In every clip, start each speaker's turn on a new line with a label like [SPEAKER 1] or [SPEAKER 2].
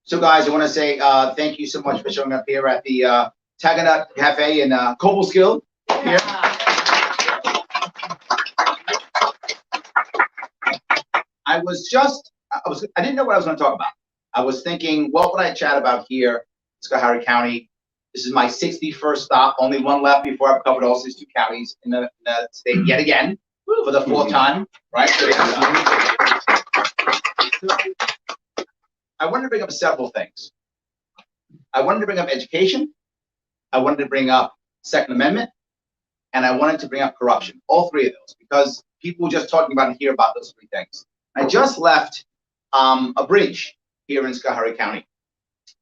[SPEAKER 1] So guys, I want to say thank you so much for showing up here at the Taganut Cafe in Cobleskill. Here. I didn't know what I was going to talk about. I was thinking, what would I chat about here in Schoharie County? This is my 61st stop, only one left before I've covered all 62 counties in the state yet again for the fourth time, right? So, I wanted to bring up several things. I wanted to bring up education. I wanted to bring up Second Amendment, and I wanted to bring up corruption. All three of those, because people were just talking about it here about those three things. I just left a bridge here in Schoharie County,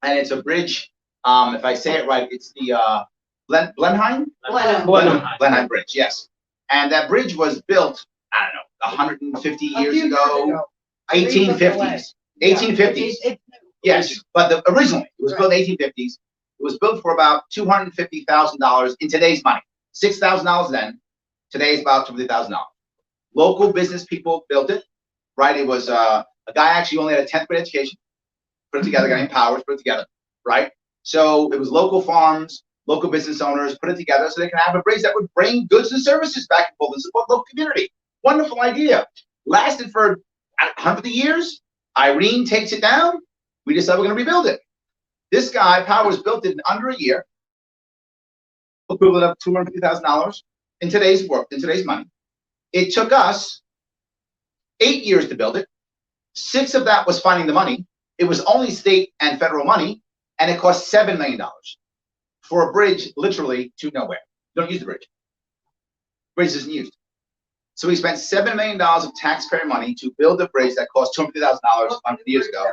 [SPEAKER 1] and it's a bridge. If I say it right, it's the Blenheim Bridge. Yes, and that bridge was built, I don't know, 150 years ago, 1850s. 1850s. Yes, but originally it was built in the 1850s. It was built for about $250,000 in today's money. $6,000 then. Today is about $20,000. Local business people built it, right? It was a guy actually only had a 10th grade education. Put it together, a guy named Powers put it together, right? So it was local farms, local business owners put it together so they can have a bridge that would bring goods and services back and forth and support the local community. Wonderful idea. Lasted for 100 years. Irene takes it down. We decided we're going to rebuild it. This guy, Powers, built it in under a year, equivalent of $250,000 in today's work, in today's money. It took us 8 years to build it. 6 of that was finding the money. It was only state and federal money, and it cost $7 million for a bridge literally to nowhere. Don't use the bridge. Bridge isn't used. So we spent $7 million of taxpayer money to build a bridge that cost $250,000 100 years ago.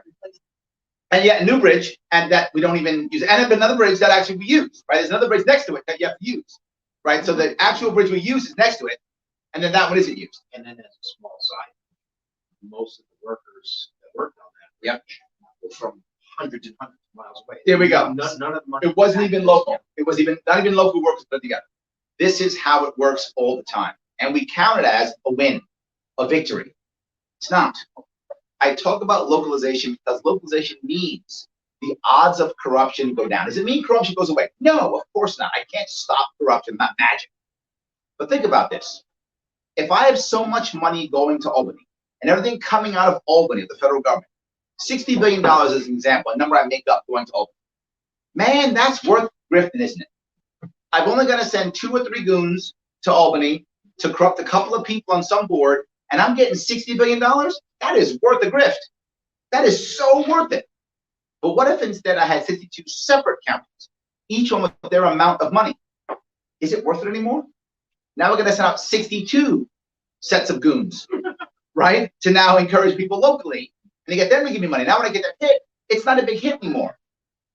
[SPEAKER 1] And yet a new bridge, and that we don't even use. And another bridge that actually we use, right? There's another bridge next to it that you have to use, right? So the actual bridge we use is next to it, and then that one isn't used.
[SPEAKER 2] And then as a small side, most of the workers that worked on that bridge were from hundreds and hundreds of miles away.
[SPEAKER 1] There we go.
[SPEAKER 2] None of the money.
[SPEAKER 1] It wasn't even local. It was not even local workers put together. This is how it works all the time. And we count it as a win, a victory. It's not. I talk about localization because localization means the odds of corruption go down. Does it mean corruption goes away? No, of course not. I can't stop corruption, not magic. But think about this. If I have so much money going to Albany and everything coming out of Albany, the federal government, $60 billion is an example, a number I make up going to Albany. Man, that's worth grifting, isn't it? I've only got to send 2 or 3 goons to Albany to corrupt a couple of people on some board, and I'm getting $60 billion? That is worth a grift. That is so worth it. But what if instead I had 62 separate counties, each one with their amount of money? Is it worth it anymore? Now we're going to send out 62 sets of goons, right? To now encourage people locally. And to get them to give me money. Now when I get that hit, it's not a big hit anymore.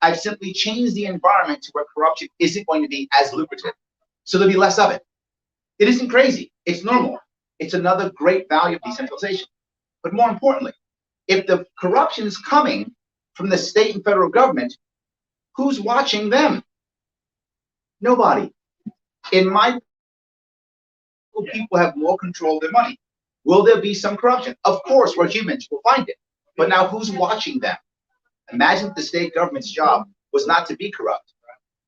[SPEAKER 1] I've simply changed the environment to where corruption isn't going to be as lucrative. So there'll be less of it. It isn't crazy. It's normal. It's another great value of decentralization. But more importantly, if the corruption is coming from the state and federal government, who's watching them? Nobody. In my people have more control of their money. Will there be some corruption? Of course, we're humans. We'll find it. But now who's watching them? Imagine if the state government's job was not to be corrupt,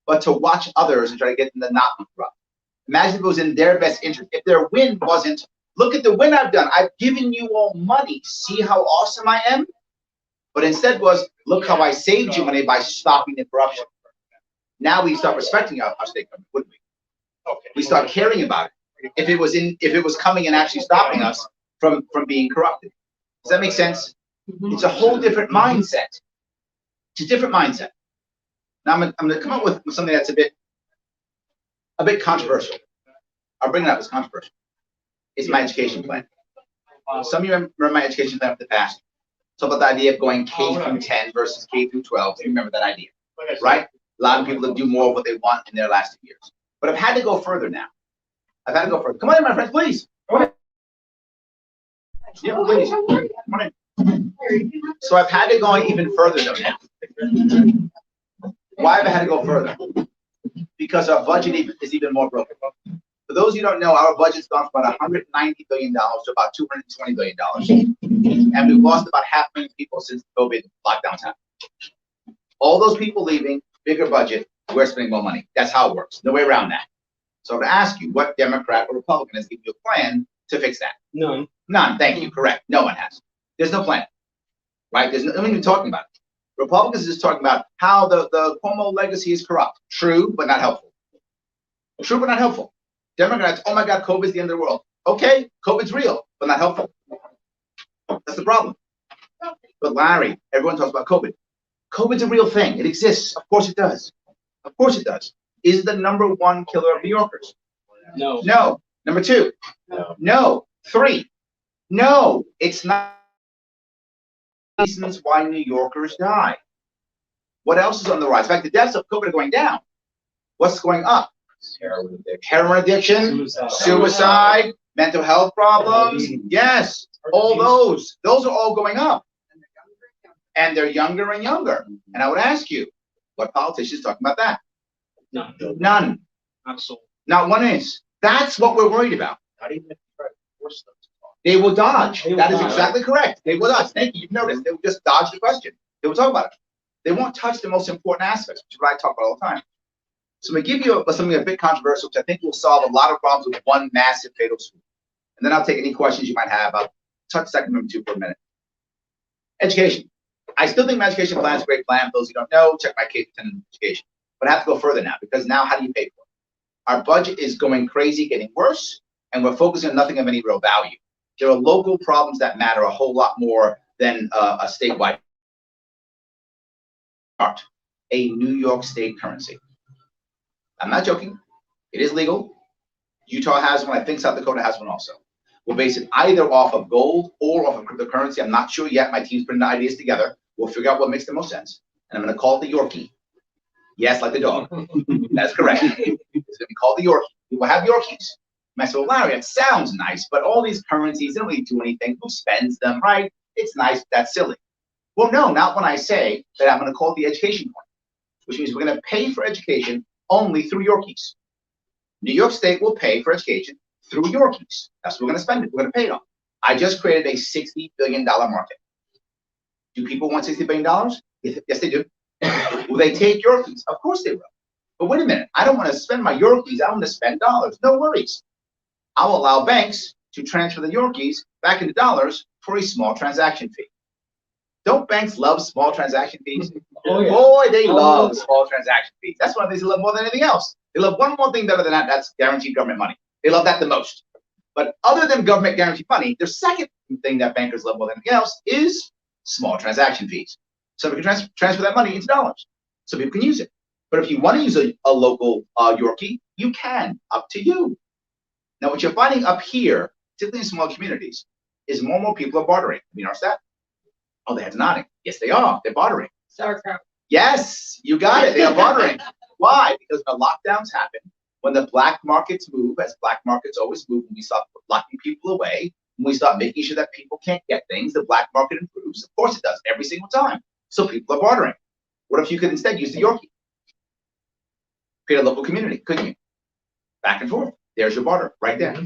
[SPEAKER 1] but to watch others and try to get them to not be corrupt. Imagine if it was in their best interest. If their win wasn't, look at the win I've done. I've given you all money. See how awesome I am? But instead was, look how I saved you money by stopping the corruption. Now we start respecting our state government, wouldn't we? Okay. We start caring about it. If it was coming and actually stopping us from being corrupted. Does that make sense? It's a whole different mindset. It's a different mindset. Now I'm going to come up with something that's a bit controversial. I'll bring it up as controversial. It's my education plan. Some of you remember my education plan from the past. So about the idea of going K through 10 versus K through 12. You remember that idea, right? A lot of people that do more of what they want in their last 2 years. But I've had to go further now. I've had to go further. Come on in, my friends, please. Come on in. Yeah, please. Come on in. So I've had to go even further though now. Why have I had to go further? Because our budget is even more broken. For those who don't know, our budget's gone from about $190 billion to about $220 billion. And we've lost about 500,000 people since COVID lockdowns happened. All those people leaving, bigger budget, we're spending more money. That's how it works. No way around that. So I'm going to ask you, what Democrat or Republican has given you a plan to fix that?
[SPEAKER 3] None.
[SPEAKER 1] None. Thank you. Correct. No one has. There's no plan. Right? There's no one even talking about it. Republicans are just talking about how the Cuomo legacy is corrupt. True, but not helpful. True, but not helpful. Democrats, oh my God, COVID's the end of the world. Okay, COVID's real, but not helpful. That's the problem. But Larry, everyone talks about COVID. COVID's a real thing. It exists. Of course it does. Of course it does. Is the #1 killer of New Yorkers?
[SPEAKER 3] No.
[SPEAKER 1] No. Number 2?
[SPEAKER 3] No.
[SPEAKER 1] No. 3? No. It's not. Reasons why New Yorkers die. What else is on the rise? In fact, the deaths of COVID are going down. What's going up? Heroin addiction, suicide, mental health problems. Yes, all those. Those are all going up. And they're younger and younger. And I would ask you, what politicians talking about that?
[SPEAKER 3] None.
[SPEAKER 1] None.
[SPEAKER 3] Not so.
[SPEAKER 1] Not one is. That's what we're worried about.
[SPEAKER 2] Not even if you try to force them to talk.
[SPEAKER 1] They will dodge.
[SPEAKER 3] They will
[SPEAKER 1] That is
[SPEAKER 3] dodge.
[SPEAKER 1] exactly correct. They will dodge. Thank you. You've noticed. They will just dodge the question. They will talk about it. They won't touch the most important aspects, which is what I talk about all the time. So I'm going to give you something a bit controversial, which I think will solve a lot of problems with one massive fatal school. And then I'll take any questions you might have. I'll touch second number 2 for a minute. Education. I still think my education plan is a great plan. For those who don't know, check my K-10 education. But I have to go further now, because now how do you pay for it? Our budget is going crazy, getting worse, and we're focusing on nothing of any real value. There are local problems that matter a whole lot more than a statewide. A New York State currency. I'm not joking. It is legal. Utah has one. I think South Dakota has one also. We'll base it either off of gold or off of cryptocurrency. I'm not sure yet. My team's putting the ideas together. We'll figure out what makes the most sense. And I'm going to call it the Yorkie. Yes, like the dog. That's correct. It's going to be called the Yorkie. We will have Yorkies. And I said, well, Larry, it sounds nice, but all these currencies don't really do anything. Who spends them, right? It's nice, but that's silly. Well, no, not when I say that I'm going to call it the education point, which means we're going to pay for education only through Yorkies. New York State will pay for education through Yorkies. That's what we're going to spend it. We're going to pay it on. I just created a $60 billion market. Do people want $60 billion? Yes, they do. Will they take Yorkies? Of course they will. But wait a minute. I don't want to spend my Yorkies. I want to spend dollars. No worries. I'll allow banks to transfer the Yorkies back into dollars for a small transaction fee. Don't banks love small transaction fees?
[SPEAKER 3] Oh, yeah.
[SPEAKER 1] Boy, they love small transaction fees. That's one of the things they love more than anything else. They love one more thing better than that. That's guaranteed government money. They love that the most. But other than government guaranteed money, their second thing that bankers love more than anything else is small transaction fees. So we can transfer that money into dollars so people can use it. But if you want to use a local Yorkie, you can. Up to you. Now, what you're finding up here, particularly in small communities, is more and more people are bartering. You notice that? Oh, the head's nodding. Yes, they are. They're bartering.
[SPEAKER 4] Sauerkraut.
[SPEAKER 1] Yes, you got it. They are bartering. Why? Because when the lockdowns happen, when the black markets move, as black markets always move, when we stop locking people away, when we start making sure that people can't get things, the black market improves. Of course it does, every single time. So people are bartering. What if you could instead use the Yorkie? Create a local community, couldn't you? Back and forth. There's your barter, right there.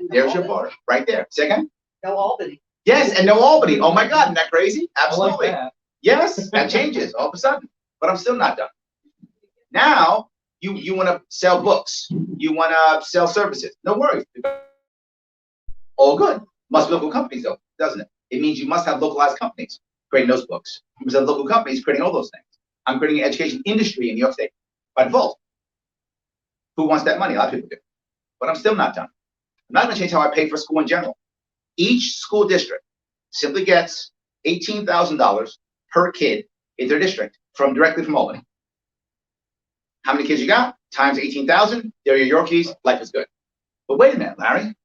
[SPEAKER 1] There's your barter, right there. Say again?
[SPEAKER 4] No Albany.
[SPEAKER 1] Yes, and no Albany. Oh my God, isn't that crazy? Absolutely.
[SPEAKER 3] I like that.
[SPEAKER 1] Yes, that changes all of a sudden. But I'm still not done. Now, you want to sell books. You want to sell services. No worries. All good. Must be local companies, though, doesn't it? It means you must have localized companies creating those books. You must have local companies creating all those things. I'm creating an education industry in New York State by default. Who wants that money? A lot of people do. But I'm still not done. I'm not going to change how I pay for school in general. Each school district simply gets $18,000 per kid in their district directly from Albany. How many kids you got? Times 18,000. There are your Yorkies. Life is good. But wait a minute, Larry.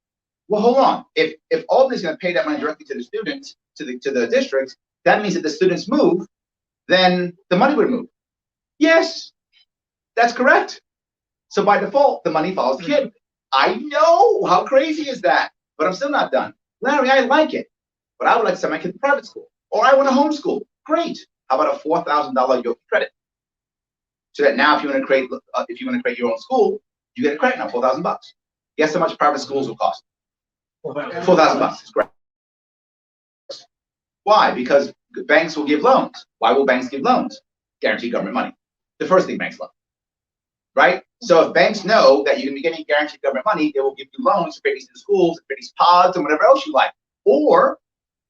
[SPEAKER 1] Well, hold on. If Albany's going to pay that money directly to the students, to the districts, that means that the students move, then the money would move. Yes, that's correct. So by default, the money follows the kid. I know. How crazy is that? But I'm still not done. Larry, I like it, but I would like to send my kid to private school, or I want to homeschool. Great. How about a $4,000 Yorkie credit? So that now, if you want to create your own school, you get a credit now, $4,000. Guess how much private schools will cost? $4,000. It's great. Why? Because banks will give loans. Why will banks give loans? Guaranteed government money. The first thing banks love. Right? So if banks know that you're going to be getting guaranteed government money, they will give you loans to create these schools, create these pods, and whatever else you like. Or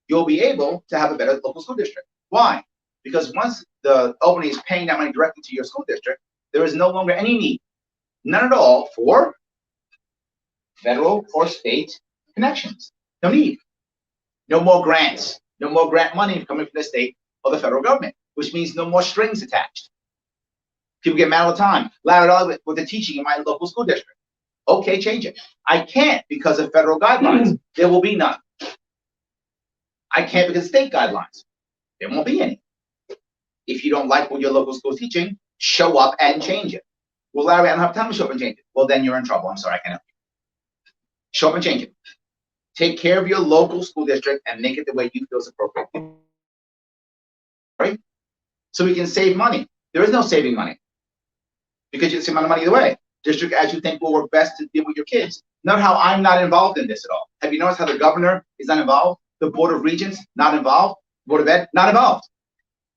[SPEAKER 1] you'll be able to have a better local school district. Why? Because once the Albany is paying that money directly to your school district, there is no longer any need, none at all, for federal or state connections. No need. No more grants. No more grant money coming from the state or the federal government, which means no more strings attached. People get mad all the time. Loud with the teaching in my local school district. Okay, change it. I can't because of federal guidelines. There will be none. I can't because of state guidelines. There won't be any. If you don't like what your local school is teaching, show up and change it. Well, Larry, I don't have time to show up and change it. Well, then you're in trouble. I'm sorry, I can't help you. Show up and change it. Take care of your local school district and make it the way you feel is appropriate. Right? So we can save money. There is no saving money because you get the same amount of money either way. District as you think will work best to deal with your kids. Note how I'm not involved in this at all. Have you noticed how the governor is not involved? The Board of Regents, not involved. Board of Ed, not involved.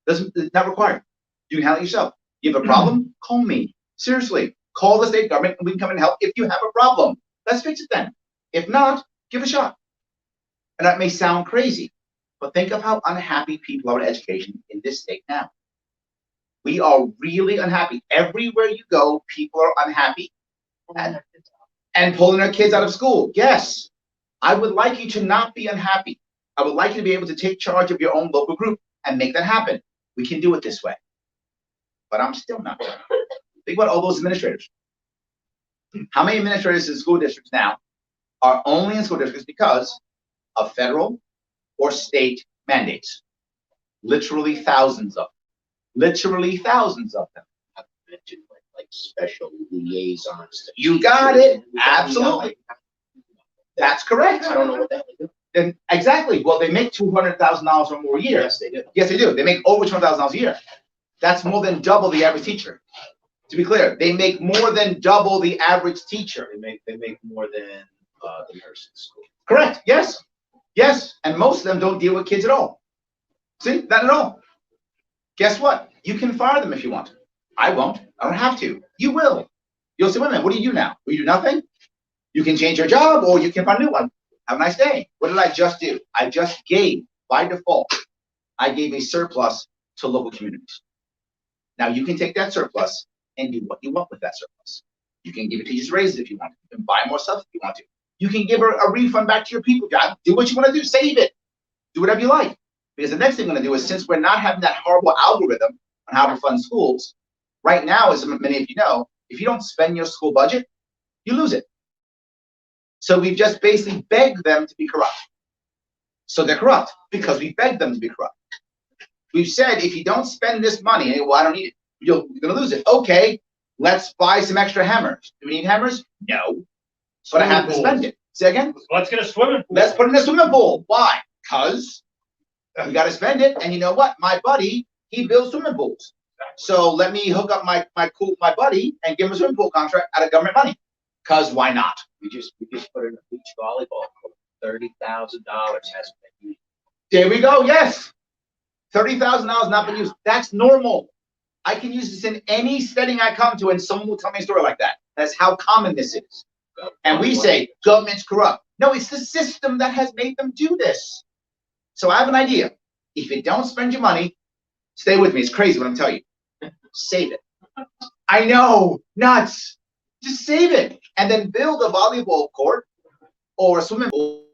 [SPEAKER 1] It's not required. You can handle it yourself. You have a problem? Call me. Seriously. Call the state government and we can come and help if you have a problem. Let's fix it then. If not, give it a shot. And that may sound crazy, but think of how unhappy people are in education in this state now. We are really unhappy. Everywhere you go, people are unhappy and pulling their kids out of school. Yes, I would like you to not be unhappy. I would like you to be able to take charge of your own local group and make that happen. We can do it this way. But I'm still not. Think about all those administrators. How many administrators in school districts now are only in school districts because of federal or state mandates? Literally thousands of them. Literally thousands of them.
[SPEAKER 2] I've mentioned like special liaisons.
[SPEAKER 1] You got it. Absolutely. That's correct.
[SPEAKER 2] I don't know what that would do.
[SPEAKER 1] Then exactly. Well, they make $200,000 or more a year.
[SPEAKER 2] Yes, they do.
[SPEAKER 1] Yes, they do. They make over $200,000 a year. That's more than double the average teacher. To be clear, they make more than double the average teacher.
[SPEAKER 2] They make more than the nurse in school.
[SPEAKER 1] Correct. Yes. Yes. And most of them don't deal with kids at all. See, not at all. Guess what? You can fire them if you want. I won't. I don't have to. You will. You'll say, wait a minute, what do you do now? Will you do nothing? You can change your job or you can find a new one. Have a nice day. What did I just do? I just gave, by default, I gave a surplus to local communities. Now you can take that surplus and do what you want with that surplus. You can give it teachers raises if you want to. You can buy more stuff if you want to. You can give a refund back to your people. Do what you want to do. Save it. Do whatever you like. Because the next thing I'm going to do is, since we're not having that horrible algorithm on how to fund schools, right now, as many of you know, if you don't spend your school budget, you lose it. So we've just basically begged them to be corrupt. So they're corrupt because we begged them to be corrupt. We've said, if you don't spend this money, well, I don't need it. You're going to lose it. Okay, let's buy some extra hammers. Do we need hammers? No. But I have to spend it. Say again?
[SPEAKER 3] Let's get a swimming pool.
[SPEAKER 1] Let's put it in a swimming pool. Why? Because we got to spend it. And you know what? My buddy, he builds swimming pools. So let me hook up my buddy and give him a swimming pool contract out of government money. Because why not?
[SPEAKER 2] We just put in a beach volleyball court. $30,000 hasn't been used.
[SPEAKER 1] There we go. Yes. $30,000 not been used. That's normal. I can use this in any setting I come to, and someone will tell me a story like that. That's how common this is. And we say government's corrupt. No, it's the system that has made them do this. So I have an idea. If you don't spend your money, stay with me. It's crazy what I'm telling you. Save it. I know, nuts. Just save it and then build a volleyball court or a swimming pool.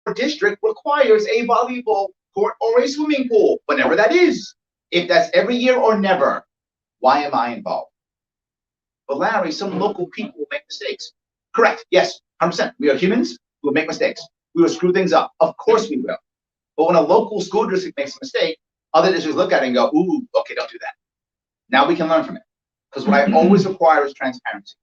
[SPEAKER 1] Your district requires a volleyball court or a swimming pool, whatever that is. If that's every year or never, why am I involved? But Larry, some local people will make mistakes. Correct. Yes, 100%. We are humans. We will make mistakes. We will screw things up. Of course we will. But when a local school district makes a mistake, other districts look at it and go, ooh, okay, don't do that. Now we can learn from it. Because what I always require is transparency.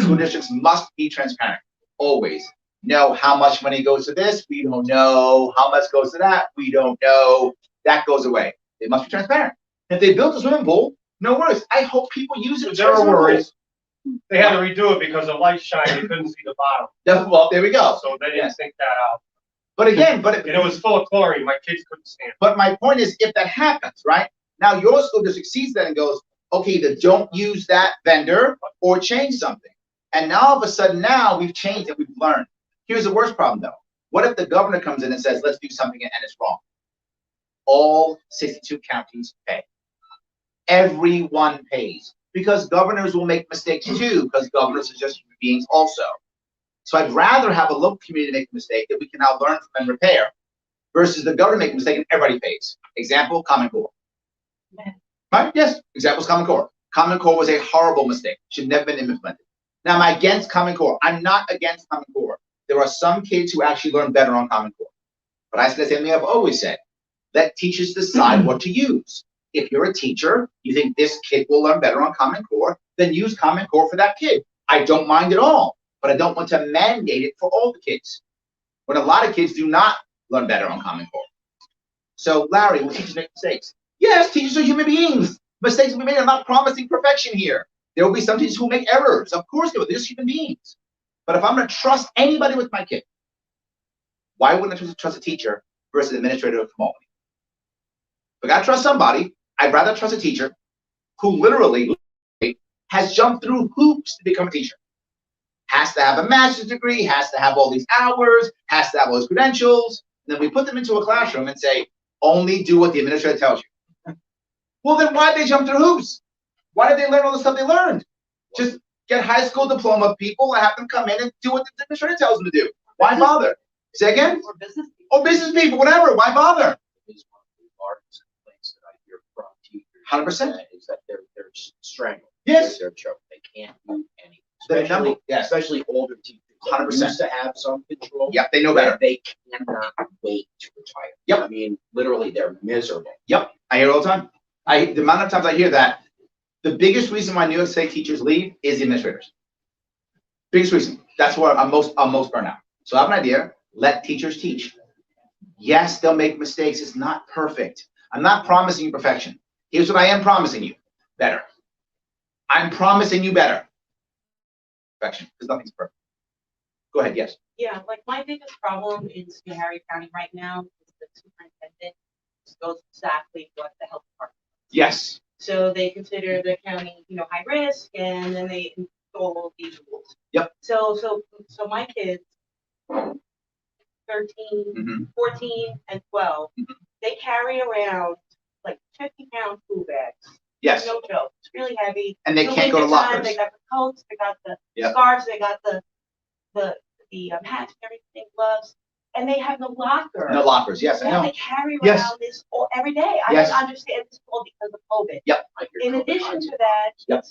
[SPEAKER 1] School districts must be transparent. Always. Know how much money goes to this. We don't know. How much goes to that. We don't know. That goes away. They must be transparent. If they built a swimming pool, no worries. I hope people use it.
[SPEAKER 3] There were worries. They had to redo it because the light shined. They couldn't see the bottom.
[SPEAKER 1] Well, there we go.
[SPEAKER 3] So they didn't think that out.
[SPEAKER 1] But again,
[SPEAKER 3] and it was full of chlorine. My kids couldn't stand it.
[SPEAKER 1] But my point is, if that happens, right? Now your school district sees that and goes, okay, either don't use that vendor or change something. And now all of a sudden now we've changed and we've learned. Here's the worst problem though. What if the governor comes in and says, let's do something and it's wrong? All 62 counties pay. Everyone pays. Because governors will make mistakes too, because governors are just human beings also. So I'd rather have a local community make a mistake that we can now learn from and repair versus the government making a mistake and everybody pays. Example, Common Core. Right? Yes, examples Common Core. Common Core was a horrible mistake. Should never been implemented. Now, am I against Common Core? I'm not against Common Core. There are some kids who actually learn better on Common Core. But I said the same thing I've always said. Let teachers decide what to use. If you're a teacher, you think this kid will learn better on Common Core, then use Common Core for that kid. I don't mind at all, but I don't want to mandate it for all the kids. When a lot of kids do not learn better on Common Core. So, Larry, will teachers make mistakes? Yes, teachers are human beings. Mistakes will be made. I'm not promising perfection here. There will be some teachers who make errors. Of course there will. They're just human beings. But if I'm going to trust anybody with my kid, why wouldn't I trust a teacher versus an administrator of Cobleskill? If I got to trust somebody, I'd rather trust a teacher who literally has jumped through hoops to become a teacher. Has to have a master's degree, has to have all these hours, has to have all these credentials. And then we put them into a classroom and say, only do what the administrator tells you. Well, then why did they jump through hoops? Why did they learn all the stuff they learned? Just get high school diploma people and have them come in and do what the administrator tells them to do. Why bother? Say again?
[SPEAKER 4] Or business people.
[SPEAKER 1] Or business people, whatever. Why bother?
[SPEAKER 2] Is one of the largest complaints that I hear from teachers.
[SPEAKER 1] 100%.
[SPEAKER 2] Is that they're strangled.
[SPEAKER 1] Yes.
[SPEAKER 2] They're choked. They can't do anything.
[SPEAKER 1] The number, yes.
[SPEAKER 2] Especially older teachers. that
[SPEAKER 1] 100%.
[SPEAKER 2] Used to have some control.
[SPEAKER 1] Yep, they know better.
[SPEAKER 2] They cannot wait to retire.
[SPEAKER 1] Yep.
[SPEAKER 2] I mean, literally, they're miserable.
[SPEAKER 1] Yep, I hear it all the time. The amount of times I hear that, the biggest reason why New York State teachers leave is the administrators. Biggest reason. That's where I'm most burnt out. So I have an idea. Let teachers teach. Yes, they'll make mistakes. It's not perfect. I'm not promising you perfection. Here's what I am promising you. Better. I'm promising you better. Perfection, because nothing's perfect. Go ahead, yes.
[SPEAKER 4] Yeah, like my biggest problem in Schoharie County right now is the superintendent knows exactly what the health department.
[SPEAKER 1] Yes.
[SPEAKER 4] So they consider the county, high risk, and then they install these rules.
[SPEAKER 1] Yep.
[SPEAKER 4] So my kids, 13,
[SPEAKER 1] Mm-hmm.
[SPEAKER 4] 14, and 12, they carry around like 50-pound food bags.
[SPEAKER 1] Yes.
[SPEAKER 4] No joke. It's really heavy.
[SPEAKER 1] And they
[SPEAKER 4] So
[SPEAKER 1] can't go to
[SPEAKER 4] wintertime,
[SPEAKER 1] lockers.
[SPEAKER 4] They got the coats, they got the
[SPEAKER 1] Yep.
[SPEAKER 4] scarves, they got the hats, and everything, gloves, and they have no locker.
[SPEAKER 1] No lockers. Yes, I
[SPEAKER 4] They have
[SPEAKER 1] know.
[SPEAKER 4] to carry around
[SPEAKER 1] Yes.
[SPEAKER 4] this every day. I
[SPEAKER 1] Yes.
[SPEAKER 4] don't understand this all because of COVID.
[SPEAKER 1] Yep.
[SPEAKER 2] I hear
[SPEAKER 4] In
[SPEAKER 2] COVID
[SPEAKER 4] addition
[SPEAKER 2] hides.
[SPEAKER 4] to that,
[SPEAKER 1] Yep.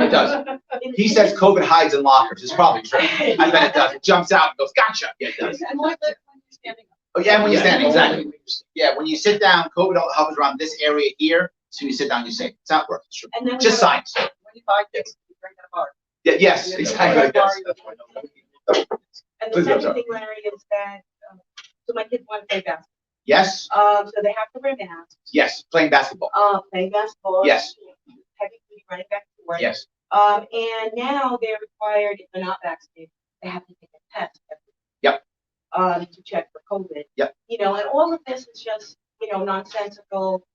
[SPEAKER 4] it
[SPEAKER 1] does. He says COVID hides in lockers. It's probably true. I bet it does. It jumps out and goes, gotcha. Yeah, it does.
[SPEAKER 4] And like when you're standing up.
[SPEAKER 1] Oh, yeah, when you're
[SPEAKER 2] Yeah.
[SPEAKER 1] standing, exactly. Yeah, when you sit down, COVID hovers around this area here. So you sit down, you say, it's not working. It's true.
[SPEAKER 4] And then
[SPEAKER 1] Just science.
[SPEAKER 4] when you buy things, you drink at a bar.
[SPEAKER 1] Yeah, yes, exactly. It does.
[SPEAKER 2] That's why nobody-
[SPEAKER 4] And the
[SPEAKER 1] Please go,
[SPEAKER 4] second
[SPEAKER 1] sorry.
[SPEAKER 4] thing, Larry, is that so my kids want to play basketball.
[SPEAKER 1] Yes,
[SPEAKER 4] So they have to wear masks.
[SPEAKER 1] yes, playing basketball.
[SPEAKER 4] Playing basketball.
[SPEAKER 1] Yes.
[SPEAKER 4] Heavy duty running back to work.
[SPEAKER 1] Yes,
[SPEAKER 4] And now they're required, if they're not vaccinated, they have to take a test.
[SPEAKER 1] Yep.
[SPEAKER 4] To check for COVID.
[SPEAKER 1] Yep.
[SPEAKER 4] And all of this is just, nonsensical.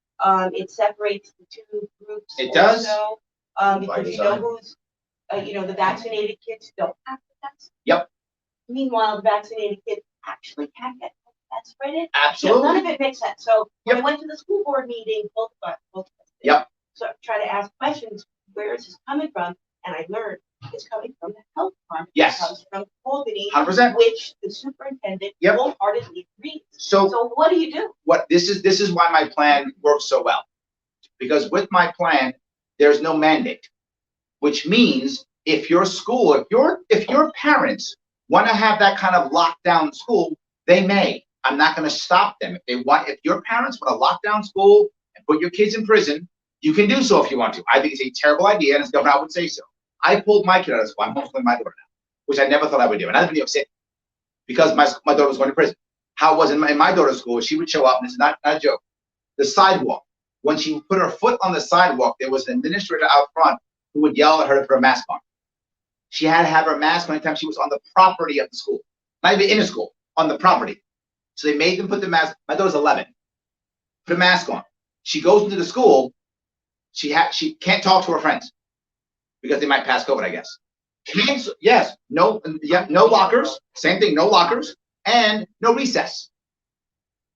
[SPEAKER 4] It separates the two groups.
[SPEAKER 1] It does.
[SPEAKER 4] Also,
[SPEAKER 2] By
[SPEAKER 4] because
[SPEAKER 2] design.
[SPEAKER 4] who's, the vaccinated kids don't have to test.
[SPEAKER 1] Yep.
[SPEAKER 4] Meanwhile, the vaccinated kids actually can't get that's right. None
[SPEAKER 1] absolutely.
[SPEAKER 4] of it makes sense. So when
[SPEAKER 1] Yep.
[SPEAKER 4] I went to the school board meeting, both of us.
[SPEAKER 1] Yep.
[SPEAKER 4] So I try to ask questions, where is this coming from? And I learned it's coming from the health department.
[SPEAKER 1] Yes.
[SPEAKER 4] It comes from Albany,
[SPEAKER 1] 100%.
[SPEAKER 4] which the superintendent
[SPEAKER 1] Yep.
[SPEAKER 4] wholeheartedly agrees.
[SPEAKER 1] So
[SPEAKER 4] So what do you do?
[SPEAKER 1] this is why my plan works so well. Because with my plan, there's no mandate. Which means if your school, if your parents want to have that kind of lockdown school, they may. I'm not going to stop them. If your parents want to lock down school and put your kids in prison, you can do so if you want to. I think it's a terrible idea, and as governor, I would say so. I pulled my kid out of school. I'm homeschooling my daughter now, which I never thought I would do. And I live in New York City because my daughter was going to prison. How it was in my daughter's school, she would show up, and it's not a joke. The sidewalk. When she put her foot on the sidewalk, there was an administrator out front who would yell at her to put her mask on. She had to have her mask on anytime she was on the property of the school. Not even in the school, on the property. So they made them put the mask. My daughter's 11. Put a mask on. She goes into the school. She can't talk to her friends because they might pass COVID, I guess. Yes, no lockers. Same thing, no lockers, and no recess.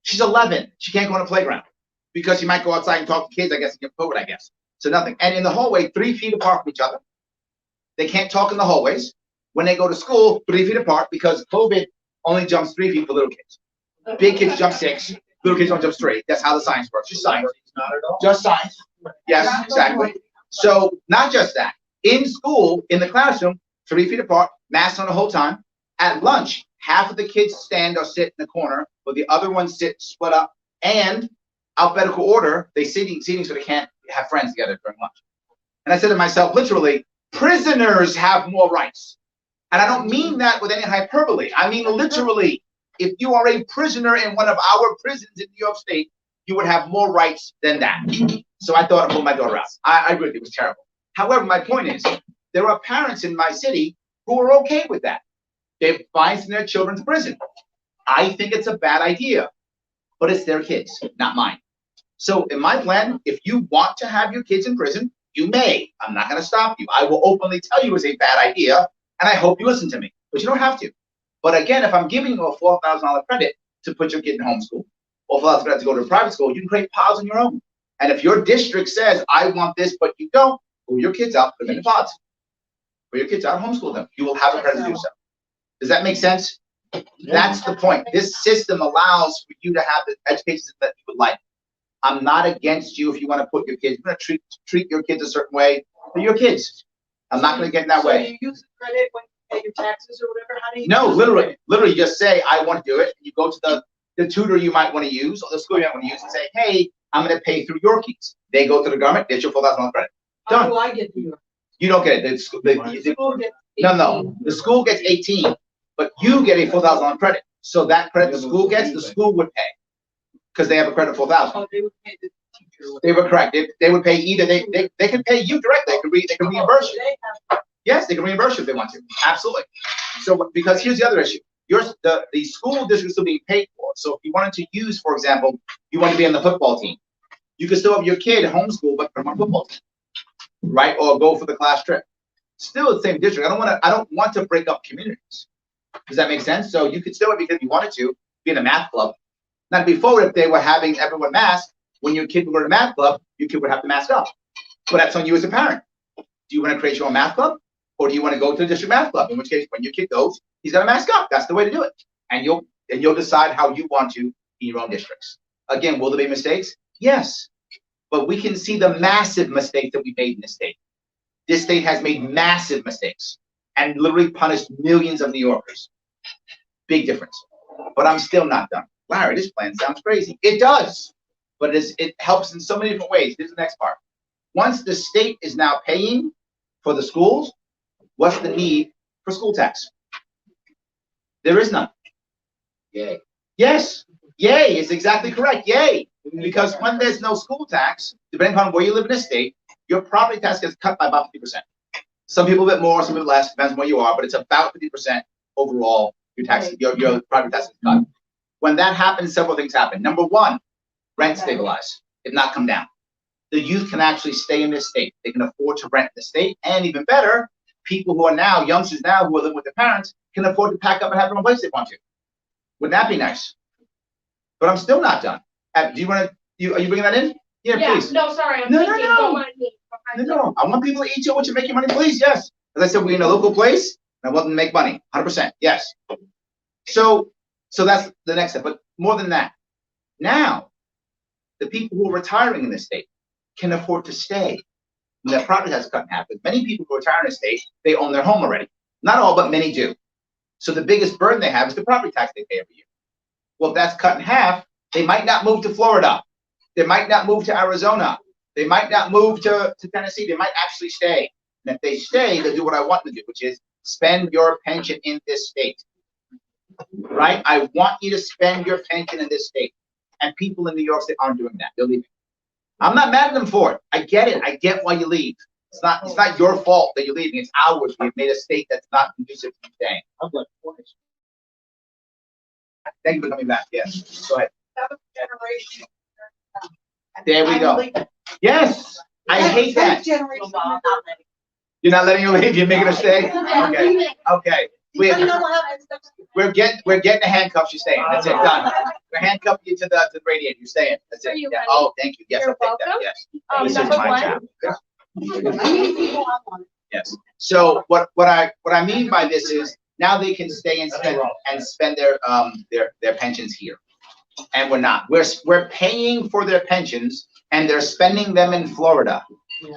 [SPEAKER 1] She's 11. She can't go on a playground because she might go outside and talk to kids, I guess, and get COVID, I guess. So nothing. And in the hallway, 3 feet apart from each other. They can't talk in the hallways. When they go to school, 3 feet apart because COVID only jumps 3 feet for little kids. Big kids jump 6. Little kids don't jump straight. That's how the science works. Just science.
[SPEAKER 2] Not at all.
[SPEAKER 1] Just science. Yes, exactly. So not just that. In school, in the classroom, 3 feet apart, masks on the whole time. At lunch, half of the kids stand or sit in the corner, but the other ones sit split up. And alphabetical order, they seating so they can't have friends together during lunch. And I said to myself, literally, prisoners have more rights. And I don't mean that with any hyperbole. I mean literally, if you are a prisoner in one of our prisons in New York State, you would have more rights than that. So I thought I'd pull my daughter out. I agree, it was terrible. However, my point is, there are parents in my city who are okay with that. They're fine sending their children to prison. I think it's a bad idea, but it's their kids, not mine. So in my plan, if you want to have your kids in prison, you may. I'm not going to stop you. I will openly tell you it's a bad idea, and I hope you listen to me, but you don't have to. But again, if I'm giving you a $4,000 credit to put your kid in homeschool, or $4,000 credit to go to a private school, you can create pods on your own. And if your district says, I want this, but you don't, pull your kids out, put them in the pods. Pull your kids out, homeschool them. You will have a credit to do so. Does that make sense? That's the point. This system allows for you to have the education that you would like. I'm not against you if you want to put your kids, you're going to treat your kids a certain way. They're your kids. I'm not going to get in that way.
[SPEAKER 5] So you use the credit when you pay your taxes or whatever? How do you?
[SPEAKER 1] No, literally you just say, I want to do it. You go to the tutor you might want to use, or the school you might want to use, and say, hey, I'm going to pay through Yorkies. They go to the government, get your $4,000 credit.
[SPEAKER 5] How
[SPEAKER 1] Done.
[SPEAKER 5] do I get the York?
[SPEAKER 1] You don't get it.
[SPEAKER 5] The school gets
[SPEAKER 1] No. The school gets 18, but you get a $4,000 credit. So that credit the school gets, the school would pay because they have a credit of $4,000.
[SPEAKER 5] Oh, they would pay the teacher.
[SPEAKER 1] They were correct. They would pay either they can pay you directly. They can reimburse you. Yes, they can reimburse you if they want to. Absolutely. So because here's the other issue. The school district is still being paid for. So if you wanted to use, for example, you want to be on the football team, you can still have your kid homeschool but from a football team, right? Or go for the class trip. Still the same district. I don't want to break up communities. Does that make sense? So you could still, because if you wanted to, be in a math club. Now before, if they were having everyone masked, when your kid would go to math club, your kid would have to mask up. But that's on you as a parent. Do you want to create your own math club? Or do you want to go to the district math club? In which case, when your kid goes, he's got to mask up. That's the way to do it. And you'll decide how you want to in your own districts. Again, will there be mistakes? Yes. But we can see the massive mistakes that we made in this state. This state has made massive mistakes and literally punished millions of New Yorkers. Big difference. But I'm still not done. Larry, this plan sounds crazy. It does. But it helps in so many different ways. Here's the next part. Once the state is now paying for the schools, what's the need for school tax? There is none.
[SPEAKER 2] Yay.
[SPEAKER 1] Yes. Yay is exactly correct. Yay. Because when there's no school tax, depending on where you live in the state, your property tax gets cut by about 50%. Some people a bit more, some people less, depends on where you are, but it's about 50% overall. Your property tax is cut. When that happens, several things happen. Number one, rent stabilize, if not come down. The youth can actually stay in this state. They can afford to rent in the state, and even better, people who are now, youngsters now who are living with their parents, can afford to pack up and have their own place if they want to. Wouldn't that be nice? But I'm still not done. Do you want to, are you bringing that in? Yeah, please.
[SPEAKER 6] No, sorry. I'm
[SPEAKER 1] No,
[SPEAKER 6] thinking,
[SPEAKER 1] no.
[SPEAKER 6] don't mind me.
[SPEAKER 1] No. I want people to eat what you make your money, please. Yes. As I said, we're in a local place, and I want them to make money. 100%. Yes. So that's the next step. But more than that, now the people who are retiring in this state can afford to stay. When their property tax is cut in half. But many people who retire in this state, they own their home already. Not all, but many do. So the biggest burden they have is the property tax they pay every year. Well, if that's cut in half, they might not move to Florida. They might not move to Arizona. They might not move to Tennessee. They might actually stay. And if they stay, they'll do what I want them to do, which is spend your pension in this state. Right? I want you to spend your pension in this state. And people in New York State aren't doing that. They're leaving. I'm not mad at them for it. I get it. I get why you leave. It's not your fault that you're leaving. It's ours. We've made a state that's not conducive to staying. Thank you for coming back. Yes. Go ahead.
[SPEAKER 5] That was generation.
[SPEAKER 1] There we go. Yes, I hate that.
[SPEAKER 4] Well, I'm not letting-
[SPEAKER 1] You're not letting her leave, you're making her stay? Okay, okay. We're getting the handcuffs, you're staying, that's it, done. We're handcuffing you to the radiator, you're staying, that's it.
[SPEAKER 6] For you,
[SPEAKER 1] Yeah.
[SPEAKER 6] honey.
[SPEAKER 1] Oh, thank you, yes, I'll
[SPEAKER 6] You're
[SPEAKER 1] take that,
[SPEAKER 6] welcome.
[SPEAKER 1] yes. This is
[SPEAKER 6] Number
[SPEAKER 1] my
[SPEAKER 6] one.
[SPEAKER 1] job. Yes, so what I mean by this is, now they can stay and spend their pensions here. And we're not, we're paying for their pensions and they're spending them in Florida.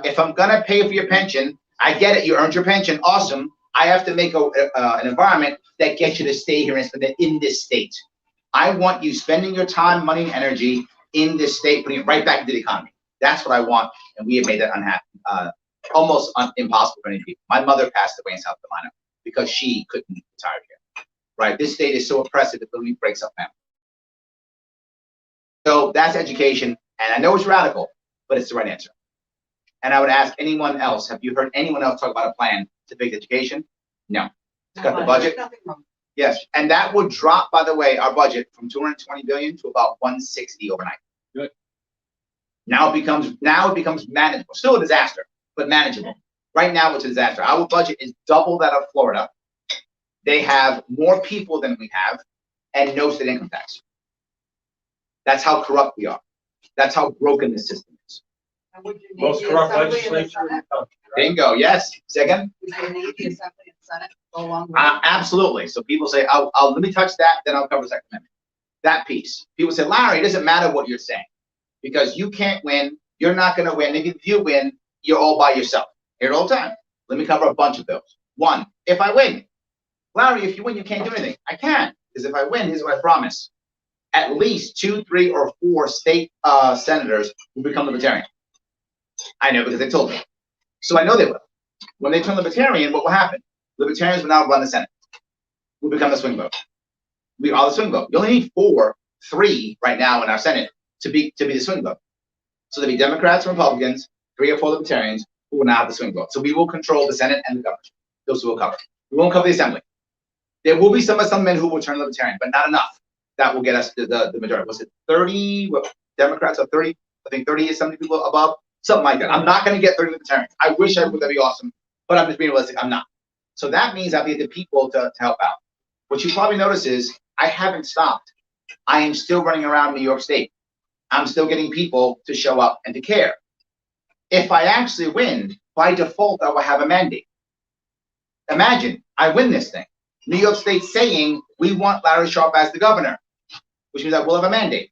[SPEAKER 1] If I'm gonna pay for your pension, I get it, you earned your pension, awesome. I have to make an environment that gets you to stay here and spend it in this state. I want you spending your time, money, and energy in this state, putting it right back into the economy. That's what I want, and we have made that almost impossible for many people. My mother passed away in South Carolina because she couldn't retire here. Right? This state is so oppressive, it literally breaks up families. So that's education, and I know it's radical, but it's the right answer. And I would ask anyone else, have you heard anyone else talk about a plan to fix education? No. To cut the budget? Yes, and that would drop, by the way, our budget from 220 billion to about 160 overnight.
[SPEAKER 2] Good.
[SPEAKER 1] Now it becomes manageable. Still a disaster, but manageable. Right now it's a disaster. Our budget is double that of Florida. They have more people than we have and no state income tax. That's how corrupt we are. That's how broken the system is.
[SPEAKER 3] Most corrupt legislature in the country, right?
[SPEAKER 1] Bingo, yes. Second?
[SPEAKER 5] Assembly and Senate go along with
[SPEAKER 1] Absolutely. So people say, I'll let me touch that, then I'll cover Second Amendment. That piece. People say, Larry, it doesn't matter what you're saying because you can't win. You're not going to win. If you win, you're all by yourself. Here all the time. Let me cover a bunch of those. One, if I win, Larry, if you win, you can't do anything. I can, because if I win, here's what I promise. At least 2, 3, or 4 state senators will become libertarian. I know because they told me. So I know they will. When they turn libertarian, what will happen? Libertarians will now run the Senate. We'll become the swing vote. We are the swing vote. You only need 3 right now in our Senate to be the swing vote. So there'll be Democrats and Republicans, 3 or 4 libertarians who will now have the swing vote. So we will control the Senate and the government. Those who will cover. We won't cover the Assembly. There will be some men who will turn libertarian, but not enough. That will get us to the majority. Was it 30? What, Democrats are 30? I think 30 is 70 people above. Something like that. I'm not going to get 30 libertarians. I wish I would. That'd be awesome. But I'm just being realistic. I'm not. So that means I'll get the people to help out. What you probably notice is I haven't stopped. I am still running around New York State. I'm still getting people to show up and to care. If I actually win, by default, I will have a mandate. Imagine I win this thing. New York State saying we want Larry Sharpe as the governor, which means I will have a mandate.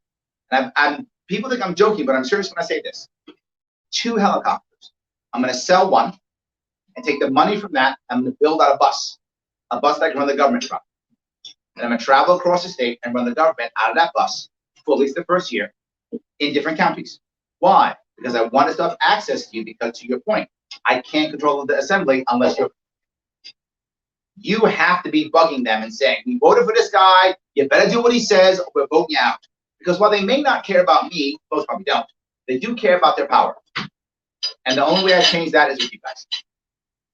[SPEAKER 1] And people think I'm joking, but I'm serious when I say this. 2 helicopters. I'm going to sell one and take the money from that. I'm going to build out a bus that I can run the government from. And I'm going to travel across the state and run the government out of that bus for at least the first year in different counties. Why? Because I want to have access to you because, to your point, I can't control the assembly unless you have to be bugging them and saying, we voted for this guy, you better do what he says, or we're voting you out. Because while they may not care about me, most probably don't, they do care about their power. And the only way I change that is with you guys.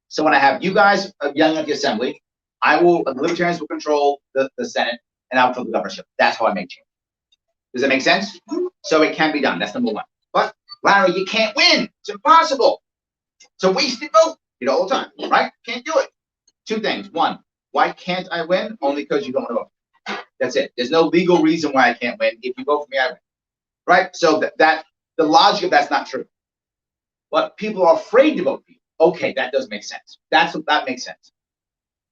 [SPEAKER 1] So when I have you guys yelling at the assembly, the libertarians will control the Senate, and I'll control the governorship. That's how I make change. Does that make sense? So it can be done. That's number 1. But Larry, you can't win. It's impossible. It's a wasted vote. You know, all the time, right? Can't do it. 2 things. 1, why can't I win? Only because you don't want to vote. That's it. There's no legal reason why I can't win. If you vote for me, I win. Right? So the logic of that's not true. But people are afraid to vote for you. Okay, that does make sense. That makes sense.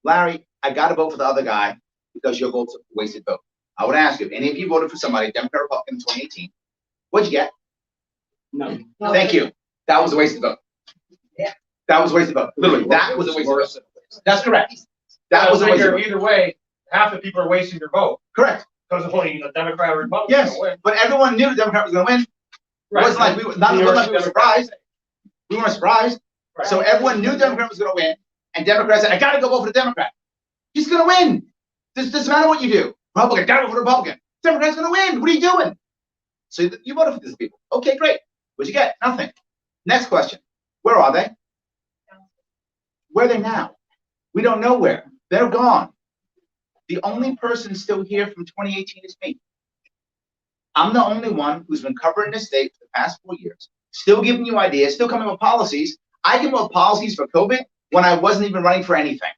[SPEAKER 1] Larry, I got to vote for the other guy because your vote's a wasted vote. I would ask you, if any of you voted for somebody, Democrat or Republican in 2018, what'd you get?
[SPEAKER 3] No.
[SPEAKER 1] Thank you. That was a wasted vote.
[SPEAKER 5] Yeah.
[SPEAKER 1] That was a wasted vote. Literally, that was a wasted vote. That's correct. That was a wasted vote.
[SPEAKER 3] Either way, half the people are wasting their vote
[SPEAKER 1] Correct.
[SPEAKER 3] because of only a Democrat or Republican.
[SPEAKER 1] Yes, but everyone knew the Democrat was going to win. It wasn't like we were surprised. We weren't surprised.
[SPEAKER 3] Right.
[SPEAKER 1] So everyone knew Democrat was going to win, and Democrats said, I got to go vote for the Democrat. He's going to win. This doesn't matter what you do. Republican, got to vote for the Republican. Democrat's going to win. What are you doing? So you voted for these people. Okay, great. What'd you get? Nothing. Next question. Where are they? Where are they now? We don't know where. They're gone. The only person still here from 2018 is me. I'm the only one who's been covering this state for the past 4 years, still giving you ideas, still coming up with policies. I came up with policies for COVID when I wasn't even running for anything.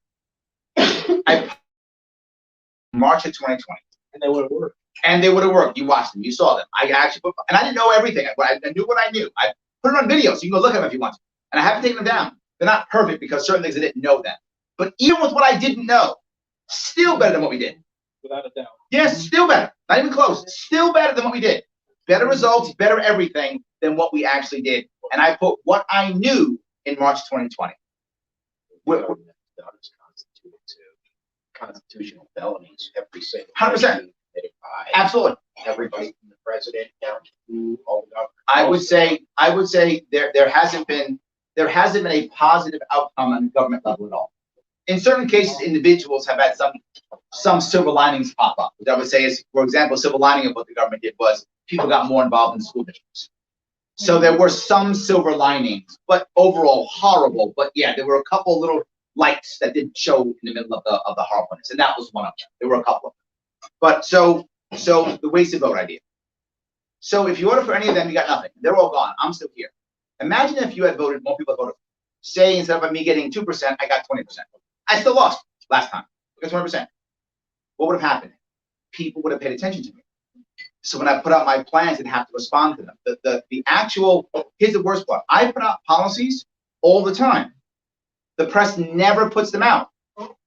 [SPEAKER 1] March of 2020.
[SPEAKER 2] And they would have worked.
[SPEAKER 1] And they would have worked. You watched them. You saw them. I actually put, and I didn't know everything. I knew what I knew. I put it on video, so you can go look at them if you want to. And I haven't taken them down. They're not perfect because certain things I didn't know then. But even with what I didn't know, still better than what we did.
[SPEAKER 2] Without a doubt.
[SPEAKER 1] Yes, still better. Not even close. Still better than what we did. Better results, better everything than what we actually did. And I put what I knew in March 2020.
[SPEAKER 2] Constitutional felonies every single
[SPEAKER 1] 100%.
[SPEAKER 2] committed by
[SPEAKER 1] Absolutely.
[SPEAKER 2] everybody from the president down to all the governors.
[SPEAKER 1] I would say there hasn't been a positive outcome on the government level at all. In certain cases, individuals have had some silver linings pop up. What I would say is, for example, a silver lining of what the government did was people got more involved in school districts. So there were some silver linings, but overall horrible. But yeah, there were a couple little lights that did show in the middle of the horribleness, and that was one of them. There were a couple of them. But so the wasted vote idea. So if you voted for any of them, you got nothing. They're all gone. I'm still here. Imagine if you had voted, more people had voted. Say instead of me getting 2%, I got 20%. I still lost last time. I got 20%. What would have happened? People would have paid attention to me. So when I put out my plans, I'd have to respond to them. The actual, here's the worst part. I put out policies all the time. The press never puts them out.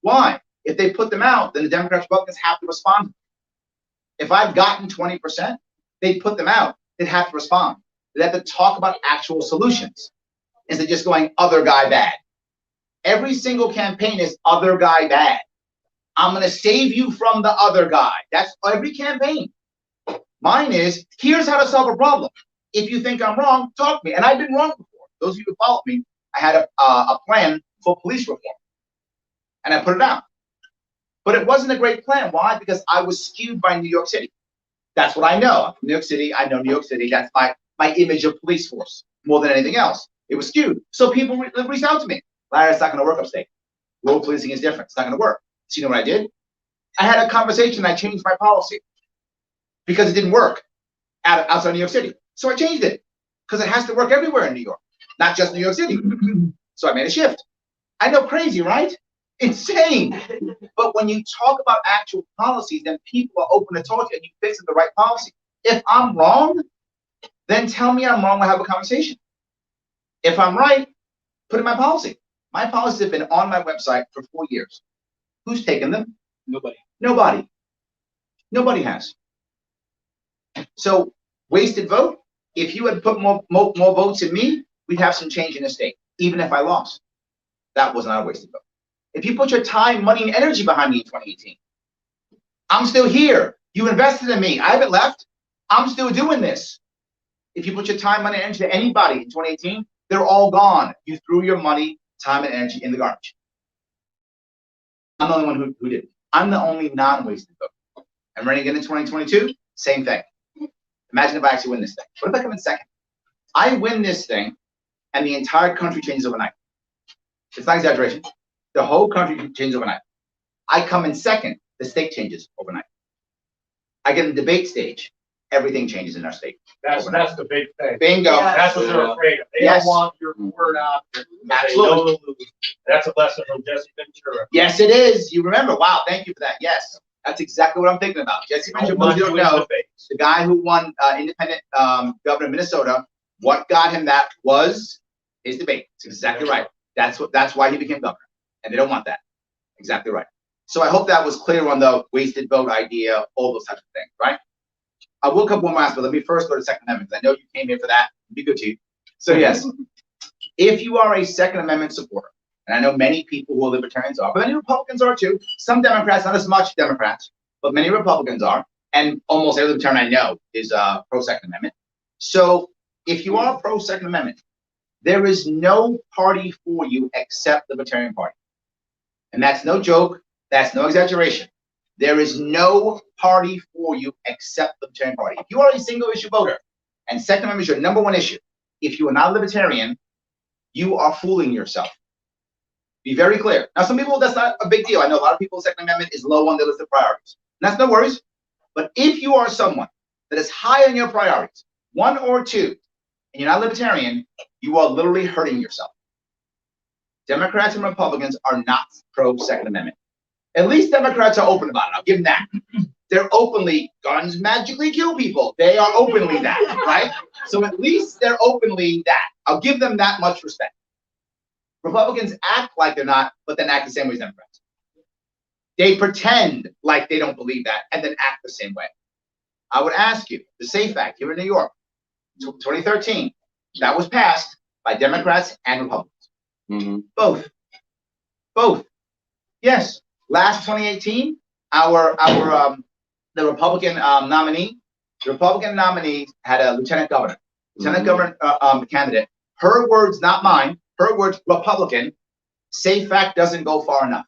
[SPEAKER 1] Why? If they put them out, then the Democrats, Republicans have to respond. If I've gotten 20%, they'd put them out. They'd have to respond. They'd have to talk about actual solutions instead of just going other guy bad. Every single campaign is other guy bad. I'm going to save you from the other guy. That's every campaign. Mine is, here's how to solve a problem. If you think I'm wrong, talk to me. And I've been wrong before. Those of you who followed me, I had a plan for police reform. And I put it out. But it wasn't a great plan. Why? Because I was skewed by New York City. That's what I know. I'm from New York City. I know New York City. That's my image of police force more than anything else. It was skewed. So people reached out to me. Larry, it's not going to work upstate. Road policing is different. It's not going to work. So you know what I did? I had a conversation. I changed my policy because it didn't work outside New York City. So I changed it because it has to work everywhere in New York, not just New York City. So I made a shift. I know, crazy, right? Insane. But when you talk about actual policies, then people are open to talk to you and you fix the right policy. If I'm wrong, then tell me I'm wrong. We'll have a conversation. If I'm right, put in my policy. My policies have been on my website for 4 years. Who's taken them?
[SPEAKER 2] Nobody.
[SPEAKER 1] Nobody. Nobody has. So wasted vote. If you had put more votes in me, we'd have some change in the state, even if I lost. That was not a wasted vote. If you put your time, money, and energy behind me in 2018, I'm still here. You invested in me. I haven't left. I'm still doing this. If you put your time, money, and energy to anybody in 2018, they're all gone. You threw your money, time, and energy in the garbage. I'm the only one who didn't. I'm the only non-wasted vote. I'm running again in 2022, same thing. Imagine if I actually win this thing. What if I come in second? I win this thing, and the entire country changes overnight. It's not exaggeration. The whole country changes overnight. I come in second, the state changes overnight. I get in the debate stage, everything changes in our state.
[SPEAKER 3] That's the big thing.
[SPEAKER 1] Bingo.
[SPEAKER 5] Yeah.
[SPEAKER 3] That's what they're afraid of. They
[SPEAKER 1] Yes.
[SPEAKER 3] don't want your word out there.
[SPEAKER 1] Absolutely.
[SPEAKER 3] They know they'll lose. That's a lesson from Jesse Ventura.
[SPEAKER 1] Yes, it is. You remember. Wow, thank you for that. Yes, that's exactly what I'm thinking about. Jesse Ventura,
[SPEAKER 3] want
[SPEAKER 1] you
[SPEAKER 3] you
[SPEAKER 1] don't
[SPEAKER 3] in
[SPEAKER 1] know,
[SPEAKER 3] debates.
[SPEAKER 1] the guy who won independent governor of Minnesota, what got him that was his debate. It's exactly right. That's why he became governor. And they don't want that. Exactly right. So I hope that was clear on the wasted vote idea, all those types of things, right? I will come one last, but let me first go to Second Amendment, because I know you came here for that. It'd be good to you. So yes, if you are a Second Amendment supporter, and I know many people who are libertarians are, but many Republicans are too. Some Democrats, not as much Democrats, but many Republicans are, and almost every libertarian I know is pro-Second Amendment. So if you are pro-Second Amendment, there is no party for you except the Libertarian Party. And that's no joke. That's no exaggeration. There is no party for you except the Libertarian Party. If you are a single issue voter and Second Amendment is your number one issue, if you are not a libertarian, you are fooling yourself. Be very clear. Now, some people, that's not a big deal. I know a lot of people, Second Amendment is low on their list of priorities. And that's no worries. But if you are someone that is high on your priorities, 1 or 2, and you're not libertarian, you are literally hurting yourself. Democrats and Republicans are not pro Second Amendment. At least Democrats are open about it. I'll give them that. They're openly, guns magically kill people. They are openly that, right? So at least they're openly that. I'll give them that much respect. Republicans act like they're not, but then act the same way as Democrats. They pretend like they don't believe that and then act the same way. I would ask you, the SAFE Act here in New York, 2013, that was passed by Democrats and Republicans.
[SPEAKER 6] Mm-hmm.
[SPEAKER 1] Both. Yes. Last 2018, the Republican nominee had a lieutenant governor. Lieutenant governor candidate. Her words, not mine. Her words, Republican. SAFE Act doesn't go far enough.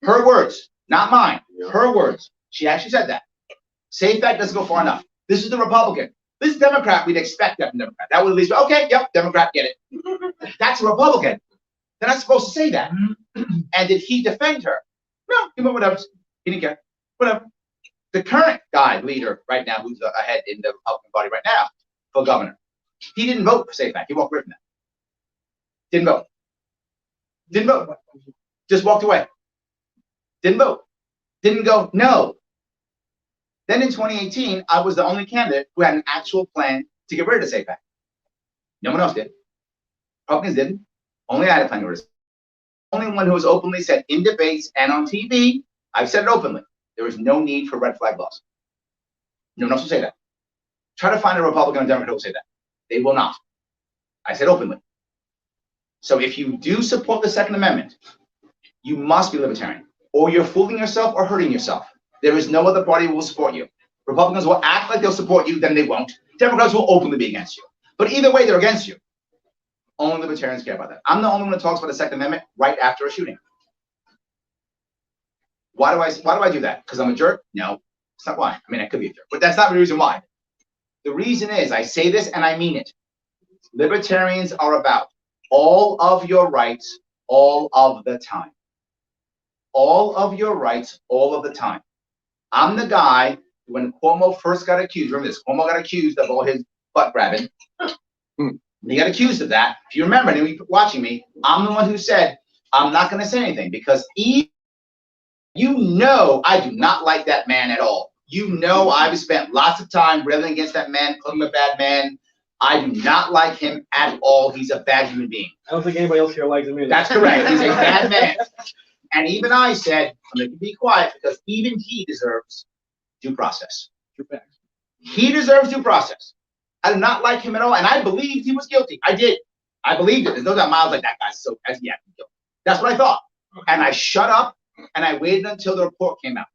[SPEAKER 1] Her words, not mine. Her words. She actually said that. SAFE Act doesn't go far enough. This is the Republican. This is Democrat. We'd expect that from Democrat. That would at least be, okay, yep, Democrat, get it. That's a Republican. They're not supposed to say that. And did he defend her? No, he went whatever. He didn't care. Whatever. The current guy, leader right now, who's ahead in the Republican Party right now for governor, he didn't vote for SAFE Act. He walked away from that. Didn't vote. Didn't vote. Just walked away. Didn't vote. Didn't go, no. Then in 2018, I was the only candidate who had an actual plan to get rid of the SAFE Act. No one else did. Republicans didn't. Only I had a plan to get rid of it. The only one who has openly said in debates and on TV, I've said it openly, there is no need for red flag laws. No one else will say that. Try to find a Republican or Democrat who will say that. They will not. I said openly. So if you do support the Second Amendment, you must be libertarian, or you're fooling yourself or hurting yourself. There is no other party who will support you. Republicans will act like they'll support you, then they won't. Democrats will openly be against you. But either way, they're against you. Only libertarians care about that. I'm the only one who talks about the Second Amendment right after a shooting. Why do I do that? Because I'm a jerk? No, it's not why. I mean, I could be a jerk, but that's not the reason why. The reason is I say this and I mean it. Libertarians are about all of your rights, all of the time. All of your rights, all of the time. I'm the guy, when Cuomo first got accused, remember this, Cuomo got accused of all his butt grabbing. He got accused of that. If you remember, and you're watching me, I'm the one who said, I'm not going to say anything because you know I do not like that man at all. You know I've spent lots of time railing against that man, calling him a bad man. I do not like him at all. He's a bad human being.
[SPEAKER 3] I don't think anybody else here likes him either.
[SPEAKER 1] That's correct. He's a bad man. And even I said, I'm going to be quiet because even he deserves due process. He deserves due process. I do not like him at all, and I believed he was guilty. I did. I believed it. There's no doubt. Miles like that guy's so yeah, he's guilty. That's what I thought. And I shut up and I waited until the report came out.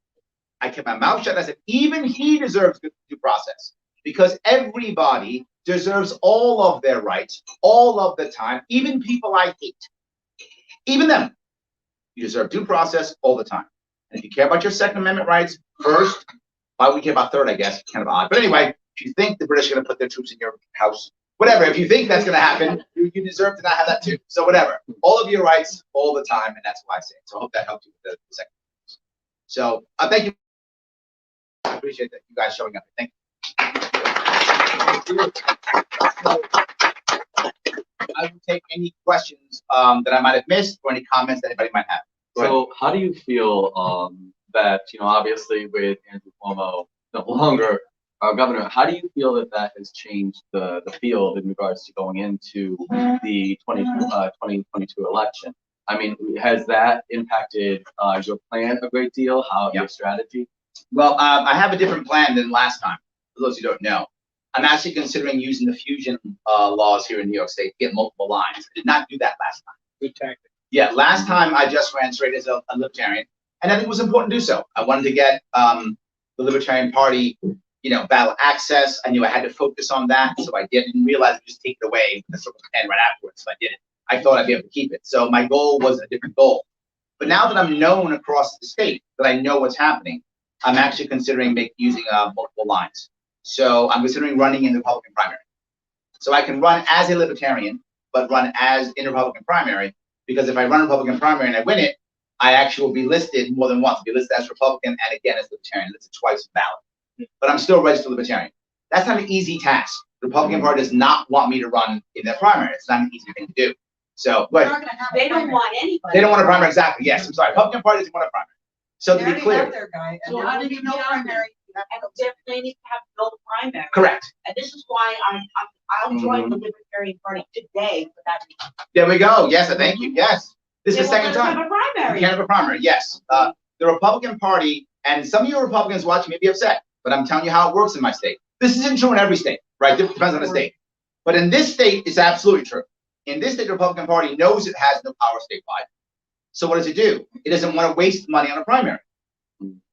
[SPEAKER 1] I kept my mouth shut. I said, even he deserves due process because everybody deserves all of their rights, all of the time, even people I hate, even them. You deserve due process all the time. And if you care about your Second Amendment rights first, why would we care about third, I guess? Kind of odd. But anyway, if you think the British are going to put their troops in your house, whatever, if you think that's going to happen, you deserve to not have that too. So whatever. All of your rights all the time, and that's why I say it. So I hope that helped you with the Second Amendment. So thank you. I appreciate that you guys showing up. Thank you. I will take any questions that I might have missed or any comments that anybody might have.
[SPEAKER 6] So how do you feel that, obviously with Andrew Cuomo no longer our governor, how do you feel that has changed the field in regards to going into the 2022 election? I mean, has that impacted your plan a great deal, your strategy?
[SPEAKER 1] Well, I have a different plan than last time, for those who don't know. I'm actually considering using the fusion laws here in New York State to get multiple lines. I did not do that last time.
[SPEAKER 3] Good tactic.
[SPEAKER 1] Yeah, last time I just ran straight as a libertarian, and I think it was important to do so. I wanted to get the Libertarian Party, ballot access. I knew I had to focus on that, so I did. I didn't realize I'd just take it away and sort of pen right afterwards, so I did it. I thought I'd be able to keep it. So my goal was a different goal. But now that I'm known across the state, that I know what's happening, I'm actually considering using multiple lines. So I'm considering running in the Republican primary. So I can run as a Libertarian, but run as in a Republican primary, because if I run a Republican primary and I win it, I actually will be listed more than once. I'll be listed as Republican and again as Libertarian, listed twice in ballot. but I'm still a registered libertarian. That's not an easy task. The Republican Party does not want me to run in their primary. It's not an easy thing to do. So,
[SPEAKER 5] They're
[SPEAKER 1] but
[SPEAKER 5] not gonna have a
[SPEAKER 4] They don't
[SPEAKER 5] primary.
[SPEAKER 4] want anybody.
[SPEAKER 1] they don't want a primary, exactly, yes, I'm sorry, Republican Party doesn't want a primary. So
[SPEAKER 5] They
[SPEAKER 1] to be
[SPEAKER 5] already
[SPEAKER 1] clear,
[SPEAKER 5] have their guy, and
[SPEAKER 4] So
[SPEAKER 5] there
[SPEAKER 4] how
[SPEAKER 5] will
[SPEAKER 4] did
[SPEAKER 5] be
[SPEAKER 4] you
[SPEAKER 5] no
[SPEAKER 4] get on
[SPEAKER 5] primary. You have to
[SPEAKER 4] And
[SPEAKER 5] go
[SPEAKER 4] they're planning to have no primary.
[SPEAKER 1] correct,
[SPEAKER 4] And this is why I'll join the Libertarian Party today for that reason.
[SPEAKER 1] there we go, yes, thank you, yes. This is the
[SPEAKER 4] They won't
[SPEAKER 1] second
[SPEAKER 4] let us
[SPEAKER 1] time.
[SPEAKER 4] have a
[SPEAKER 1] You
[SPEAKER 4] primary.
[SPEAKER 1] can't have a primary, yes. The Republican Party, and some of you Republicans watching may be upset, but I'm telling you how it works in my state. This isn't true in every state, right? It depends on the state. But in this state, it's absolutely true. In this state, the Republican Party knows it has no power statewide. So what does it do? It doesn't want to waste money on a primary.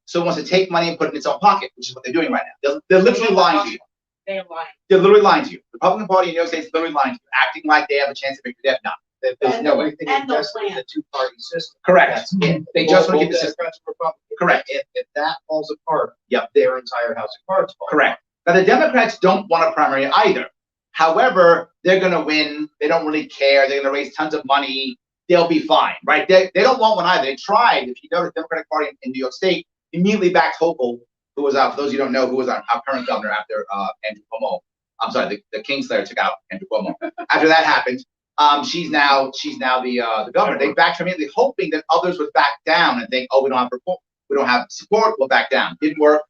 [SPEAKER 1] So it wants to take money and put it in its own pocket, which is what they're doing right now. They're literally lying to you.
[SPEAKER 4] They're lying.
[SPEAKER 1] They're literally lying to you. The Republican Party in New York State is literally lying to you, acting like they have a chance of victory. They have not. There's
[SPEAKER 2] And
[SPEAKER 1] no way.
[SPEAKER 2] anything
[SPEAKER 4] and no
[SPEAKER 2] invested in
[SPEAKER 4] plan.
[SPEAKER 2] the two-party system.
[SPEAKER 1] Correct.
[SPEAKER 2] That's it.
[SPEAKER 1] They just want to
[SPEAKER 2] Both
[SPEAKER 1] keep the system.
[SPEAKER 2] Democrats and Republicans.
[SPEAKER 1] Correct.
[SPEAKER 2] If that falls apart,
[SPEAKER 1] Yep.
[SPEAKER 2] their entire House of Cards falls.
[SPEAKER 1] Correct. Now, the Democrats don't want a primary either. However, they're going to win. They don't really care. They're going to raise tons of money. They'll be fine, right? They don't want one either. They tried. If you know, the Democratic Party in New York State immediately backed Hochul, who was, for those of you who don't know, who was our current governor after Andrew Cuomo. I'm sorry, the Kingslayer took out Andrew Cuomo. After that happened, she's now the governor. They backed her immediately, hoping that others would back down and think, oh, we don't have support, we'll back down. Didn't work.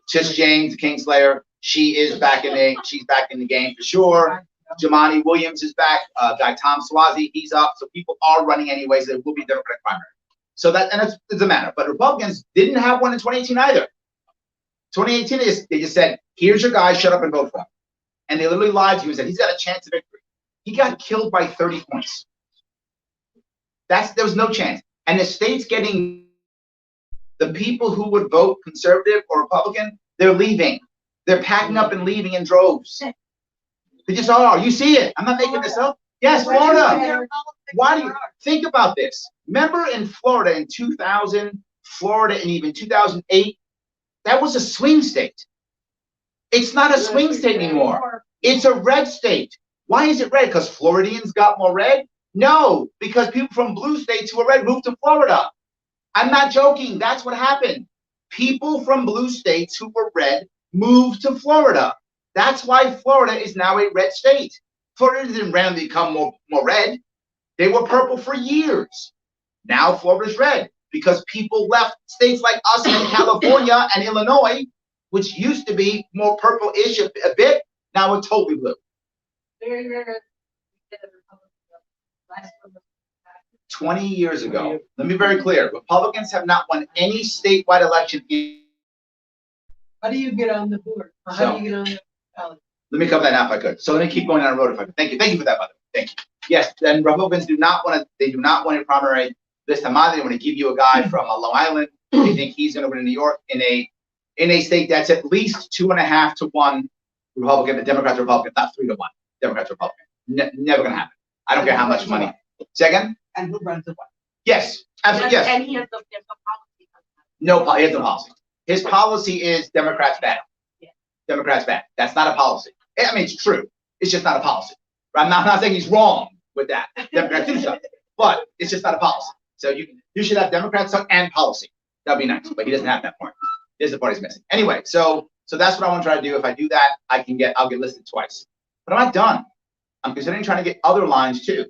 [SPEAKER 1] Tish James, the Kingslayer, she's back in the game for sure. Jamani Williams is back. Guy Tom Suozzi, he's up. So people are running anyway, so there will be a Democratic primary. So that, and it doesn't matter. But Republicans didn't have one in 2018 either. 2018, they just said, here's your guy, shut up and vote for him. And they literally lied to you and said, he's got a chance of victory. He got killed by 30 points. There was no chance. And the state's getting, the people who would vote conservative or Republican, they're leaving. They're packing up and leaving in droves. They just are. You see it. I'm not making this up. Yes, Florida. Why do you think about this? Remember in Florida in 2000, Florida in even 2008, that was a swing state. It's not a swing state anymore. It's a red state. Why is it red? Because Floridians got more red? No, because people from blue states who are red moved to Florida. I'm not joking. That's what happened. People from blue states who were red moved to Florida. That's why Florida is now a red state. Florida didn't randomly become more red. They were purple for years. Now Florida's red because people left states like us in California and Illinois, which used to be more purple-ish a bit. Now we're totally blue. 20 years ago, let me be very clear, Republicans have not won any statewide election.
[SPEAKER 5] How do you get on the board? Or how do you get on the ballot?
[SPEAKER 1] Let me cover that now if I could. So let me keep going down the road if I could. Thank you. Thank you for that, by the way. Thank you. Yes, then Republicans do not want a primary this time either. They want to give you a guy from Long Island. They think he's going to win in New York in a state that's at least 2.5 to 1 Republican, the Democrats or Republican, not 3 to 1 Democrats or Republican. Never going to happen. I don't care how much money. Second?
[SPEAKER 5] And who runs the what?
[SPEAKER 1] Yes, absolutely, yes.
[SPEAKER 4] And he has the policy.
[SPEAKER 1] No, he has no policy. His policy is Democrats bad.
[SPEAKER 4] Yeah.
[SPEAKER 1] Democrats bad. That's not a policy. I mean, it's true. It's just not a policy. I'm not saying he's wrong with that. Democrats do stuff, but it's just not a policy. So you should have Democrats and policy. That'd be nice, but he doesn't have that point. There's the part he's missing. Anyway, so that's what I want to try to do. If I do that, I'll get listed twice. But I'm not done. I'm considering trying to get other lines too.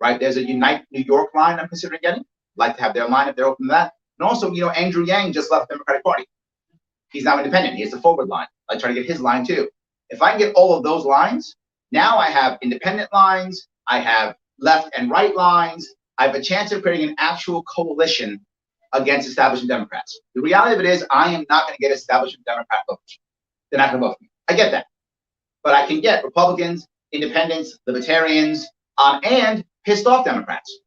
[SPEAKER 1] Right? There's a Unite New York line I'm considering getting. Like to have their line if they're open to that. And also, Andrew Yang just left the Democratic Party. He's now independent. He has a forward line. I try to get his line too. If I can get all of those lines, now I have independent lines. I have left and right lines. I have a chance of creating an actual coalition against establishment Democrats. The reality of it is I am not going to get establishment Democrat votes. They're not going to vote for me. I get that. But I can get Republicans, independents, libertarians, and pissed off Democrats.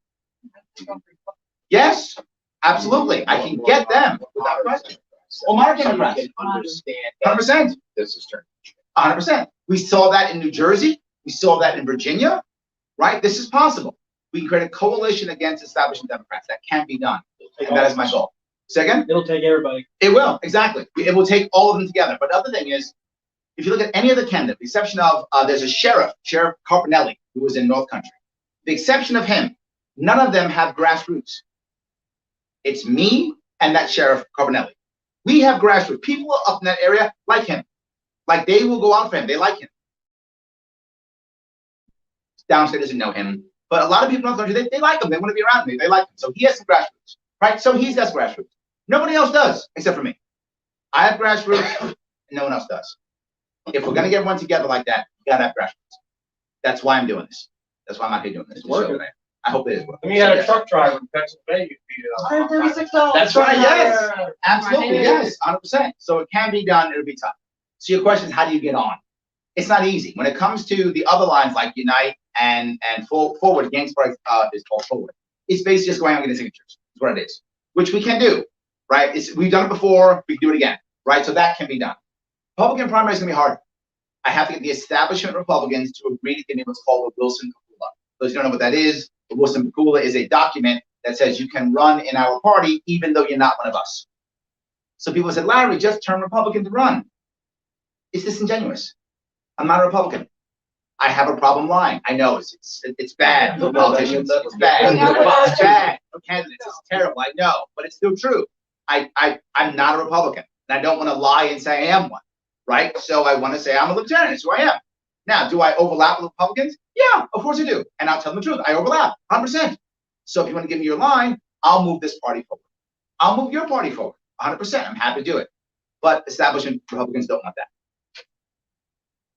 [SPEAKER 1] Yes, absolutely. I can get them without question. Oh, my Democrats.
[SPEAKER 2] I can understand
[SPEAKER 1] 100%.
[SPEAKER 2] this is turning.
[SPEAKER 1] 100%. We saw that in New Jersey. We saw that in Virginia, right? This is possible. We can create a coalition against establishment Democrats. That can be done. And that is my goal. Second?
[SPEAKER 3] It'll take everybody.
[SPEAKER 1] It will, exactly. It will take all of them together. But the other thing is, if you look at any of the candidates, the exception of, there's a Sheriff Carpinelli, who was in North Country. The exception of him, none of them have grassroots. It's me and that Sheriff Carpinelli. We have grassroots. People up in that area like him. Like they will go out for him. They like him. Downstate doesn't know him. But a lot of people in North Country, they like him. They want to be around him. They like him. So he has some grassroots, right? So he's got grassroots. Nobody else does, except for me. I have grassroots, and no one else does. If we're going to get everyone together like that, you got to have grassroots. That's why I'm doing this. That's why I'm out here doing this.
[SPEAKER 3] It's working.
[SPEAKER 1] I hope it is working.
[SPEAKER 3] I mean, you had a truck driver in Pennsylvania, you beat it up.
[SPEAKER 5] $136.
[SPEAKER 1] That's right, yes. Absolutely, yes, 100%. So it can be done, it'll be tough. So your question is, how do you get on? It's not easy. When it comes to the other lines like Unite and Forward, Gainsborough is called Forward. It's basically just going out and getting signatures, is what it is, which we can do, right? We've done it before, we can do it again, right? So that can be done. Republican primary is going to be hard. I have to get the establishment Republicans to agree to give me what's called a Wilson-Pakula. Those who don't know what that is, the Wilson-Pakula is a document that says you can run in our party even though you're not one of us. So people said, Larry, just turn Republican to run. It's disingenuous. I'm not a Republican. I have a problem lying. I know it's bad for politicians. It's bad. It's bad for candidates. It's terrible. I know, but it's still true. I'm not a Republican, and I don't want to lie and say I am one, right? So I want to say I'm a libertarian. That's who I am. Now, do I overlap with Republicans? Yeah, of course I do, and I'll tell them the truth. I overlap 100%. So if you want to give me your line, I'll move this party forward. I'll move your party forward 100%. I'm happy to do it, but establishment Republicans don't want that.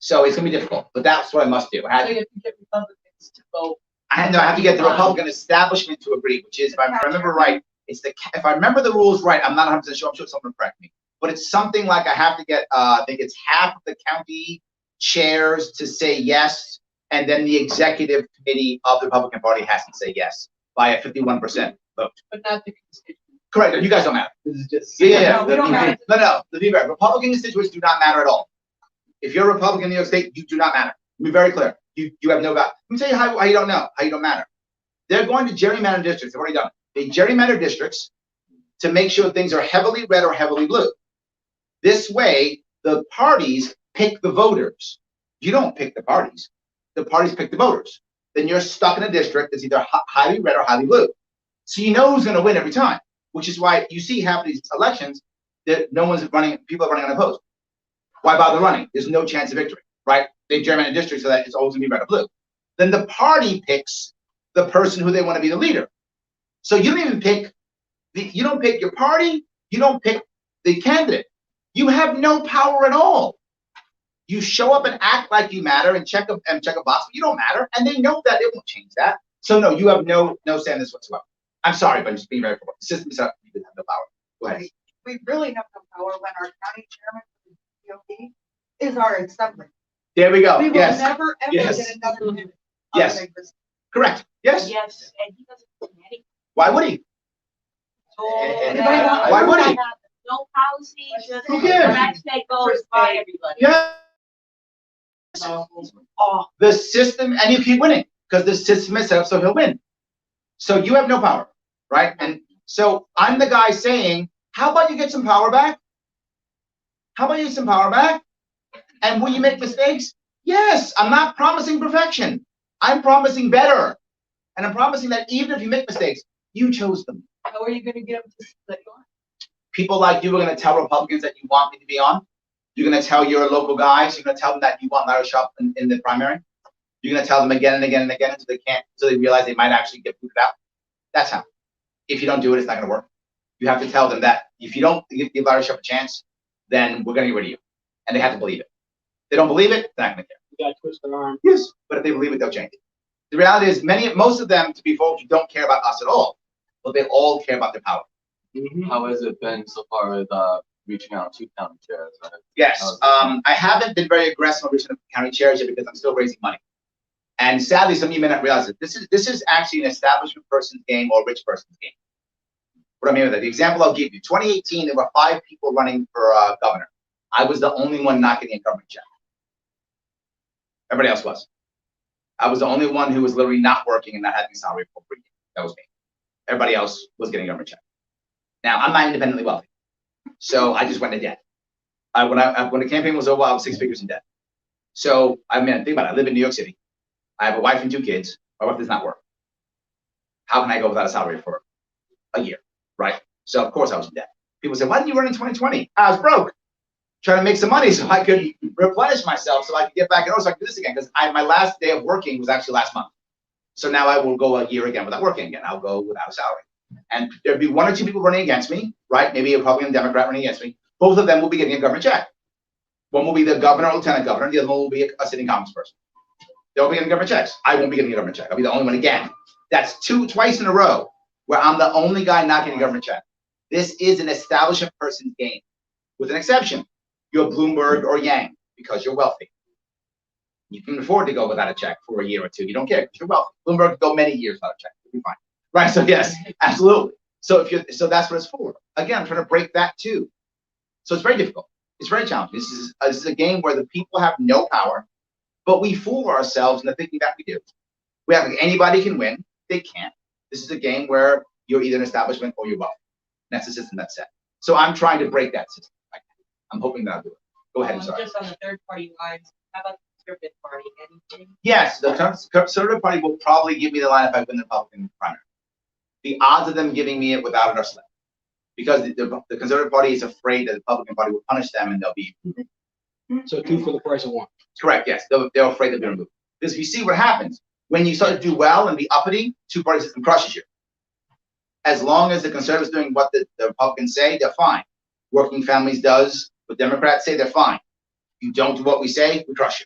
[SPEAKER 1] So it's going to be difficult, but that's what I must do.
[SPEAKER 5] So you have to get Republicans to vote.
[SPEAKER 1] I have to get the Republican establishment to agree, which is, if I remember right, if I remember the rules right, I'm not 100% sure. I'm sure someone will correct me, but it's something like I have to get, I think it's half of the county chairs to say yes, and then the executive committee of the Republican Party has to say yes by a 51% vote.
[SPEAKER 5] But not the constituents.
[SPEAKER 1] Correct. You guys don't matter.
[SPEAKER 5] This is just.
[SPEAKER 1] Yeah.
[SPEAKER 5] No, we don't matter.
[SPEAKER 1] No. To be fair, Republican constituents do not matter at all. If you're a Republican in New York State, you do not matter. Let me be very clear. You have no value. Let me tell you how you don't know, how you don't matter. They're going to gerrymander districts. They've already done it. They gerrymander districts to make sure things are heavily red or heavily blue. This way, the parties pick the voters. You don't pick the parties. The parties pick the voters. Then you're stuck in a district that's either highly red or highly blue. So you know who's going to win every time, which is why you see half of these elections that no one's running, people are running unopposed. Why bother running? There's no chance of victory, right? They gerrymander districts so that it's always going to be red or blue. Then the party picks the person who they want to be the leader. So you don't even pick you don't pick your party. You don't pick the candidate. You have no power at all. You show up and act like you matter and check a box, but you don't matter, and they know that. It won't change that. So no, you have no say in this whatsoever. I'm sorry, but I'm just being very forward. The system is up. You have no power. Go ahead.
[SPEAKER 7] We really have no power when our county chairman for the DOT is our assembly.
[SPEAKER 1] There we go.
[SPEAKER 7] We will
[SPEAKER 1] Yes.
[SPEAKER 7] never ever
[SPEAKER 1] Yes.
[SPEAKER 7] get another minute.
[SPEAKER 1] Yes. Correct. Yes.
[SPEAKER 4] Yes, and he doesn't do anything.
[SPEAKER 1] Why would he? Why would he?
[SPEAKER 4] No policy, just
[SPEAKER 1] Who cares?
[SPEAKER 4] the next day goes by everybody.
[SPEAKER 1] Yeah. The system, and you keep winning because the system is set up so he'll win. So you have no power, right? And so I'm the guy saying, how about you get some power back? How about you get some power back? And will you make mistakes? Yes, I'm not promising perfection. I'm promising better. And I'm promising that even if you make mistakes, you chose them.
[SPEAKER 5] How are you going to get them to split you on?
[SPEAKER 1] People like you are going to tell Republicans that you want me to be on. You're going to tell your local guys. You're going to tell them that you want Larry Sharpe in the primary. You're going to tell them again and again and again until they realize they might actually get booted out. That's how. If you don't do it, it's not going to work. You have to tell them that if you don't give Larry Sharpe a chance, then we're going to get rid of you. And they have to believe it. If they don't believe it, they're not going to care.
[SPEAKER 3] You got to twist their arm.
[SPEAKER 1] Yes, but if they believe it, they'll change it. The reality is most of them, to be fair, don't care about us at all, but they all care about their power.
[SPEAKER 6] How has it been so far with reaching out to county chairs?
[SPEAKER 1] Yes, I haven't been very aggressive on reaching out to county chairs yet because I'm still raising money. And sadly, some of you may not realize it. This is actually an establishment person's game or a rich person's game. What I mean with that, the example I'll give you, 2018, there were 5 people running for governor. I was the only one not getting a government check. Everybody else was. I was the only one who was literally not working and not having a salary for free. That was me. Everybody else was getting a government check. Now, I'm not independently wealthy, so I just went into debt. When the campaign was over, I was 6 figures in debt. So, I mean, think about it. I live in New York City. I have a wife and 2 kids. My wife does not work. How can I go without a salary for a year, right? So, of course, I was in debt. People say, why didn't you run in 2020? I was broke, trying to make some money so I could replenish myself, so I could get back in order, so I could do this again. Because my last day of working was actually last month. So now I will go a year again without working again. I'll go without a salary. And there'd be one or two people running against me, right? Maybe a Republican, Democrat running against me. Both of them will be getting a government check. One will be the governor or lieutenant governor. The other one will be a sitting congressperson. They'll be getting government checks. I won't be getting a government check. I'll be the only one again. That's twice in a row where I'm the only guy not getting a government check. This is an establishment person's game, with an exception. You're Bloomberg or Yang because you're wealthy. You can afford to go without a check for a year or two. You don't care because you're wealthy. Bloomberg could go many years without a check. You'll be fine. Right? So yes, absolutely. So that's what it's for. Again, I'm trying to break that too. So it's very difficult. It's very challenging. This is a game where the people have no power, but we fool ourselves into thinking that we do. We have anybody can win. They can't. This is a game where you're either an establishment or you're wealthy. That's the system that's set. So I'm trying to break that system. I'm hoping that I'll do it. Go ahead. I'm sorry.
[SPEAKER 4] Just on the third party lines, how about the Conservative Party? Anything?
[SPEAKER 1] Yes, the Conservative Party will probably give me the line if I win the Republican primary. The odds of them giving me it without it are slim, because the Conservative Party is afraid that the Republican Party will punish them and they'll be.
[SPEAKER 2] So 2 for the price of 1.
[SPEAKER 1] Correct. Yes, they're afraid they'll be removed. Because if you see what happens when you start to do well and be uppity, two-party system crushes you. As long as the Conservatives doing what the Republicans say, they're fine. Working Families does what Democrats say, they're fine. You don't do what we say, we crush you.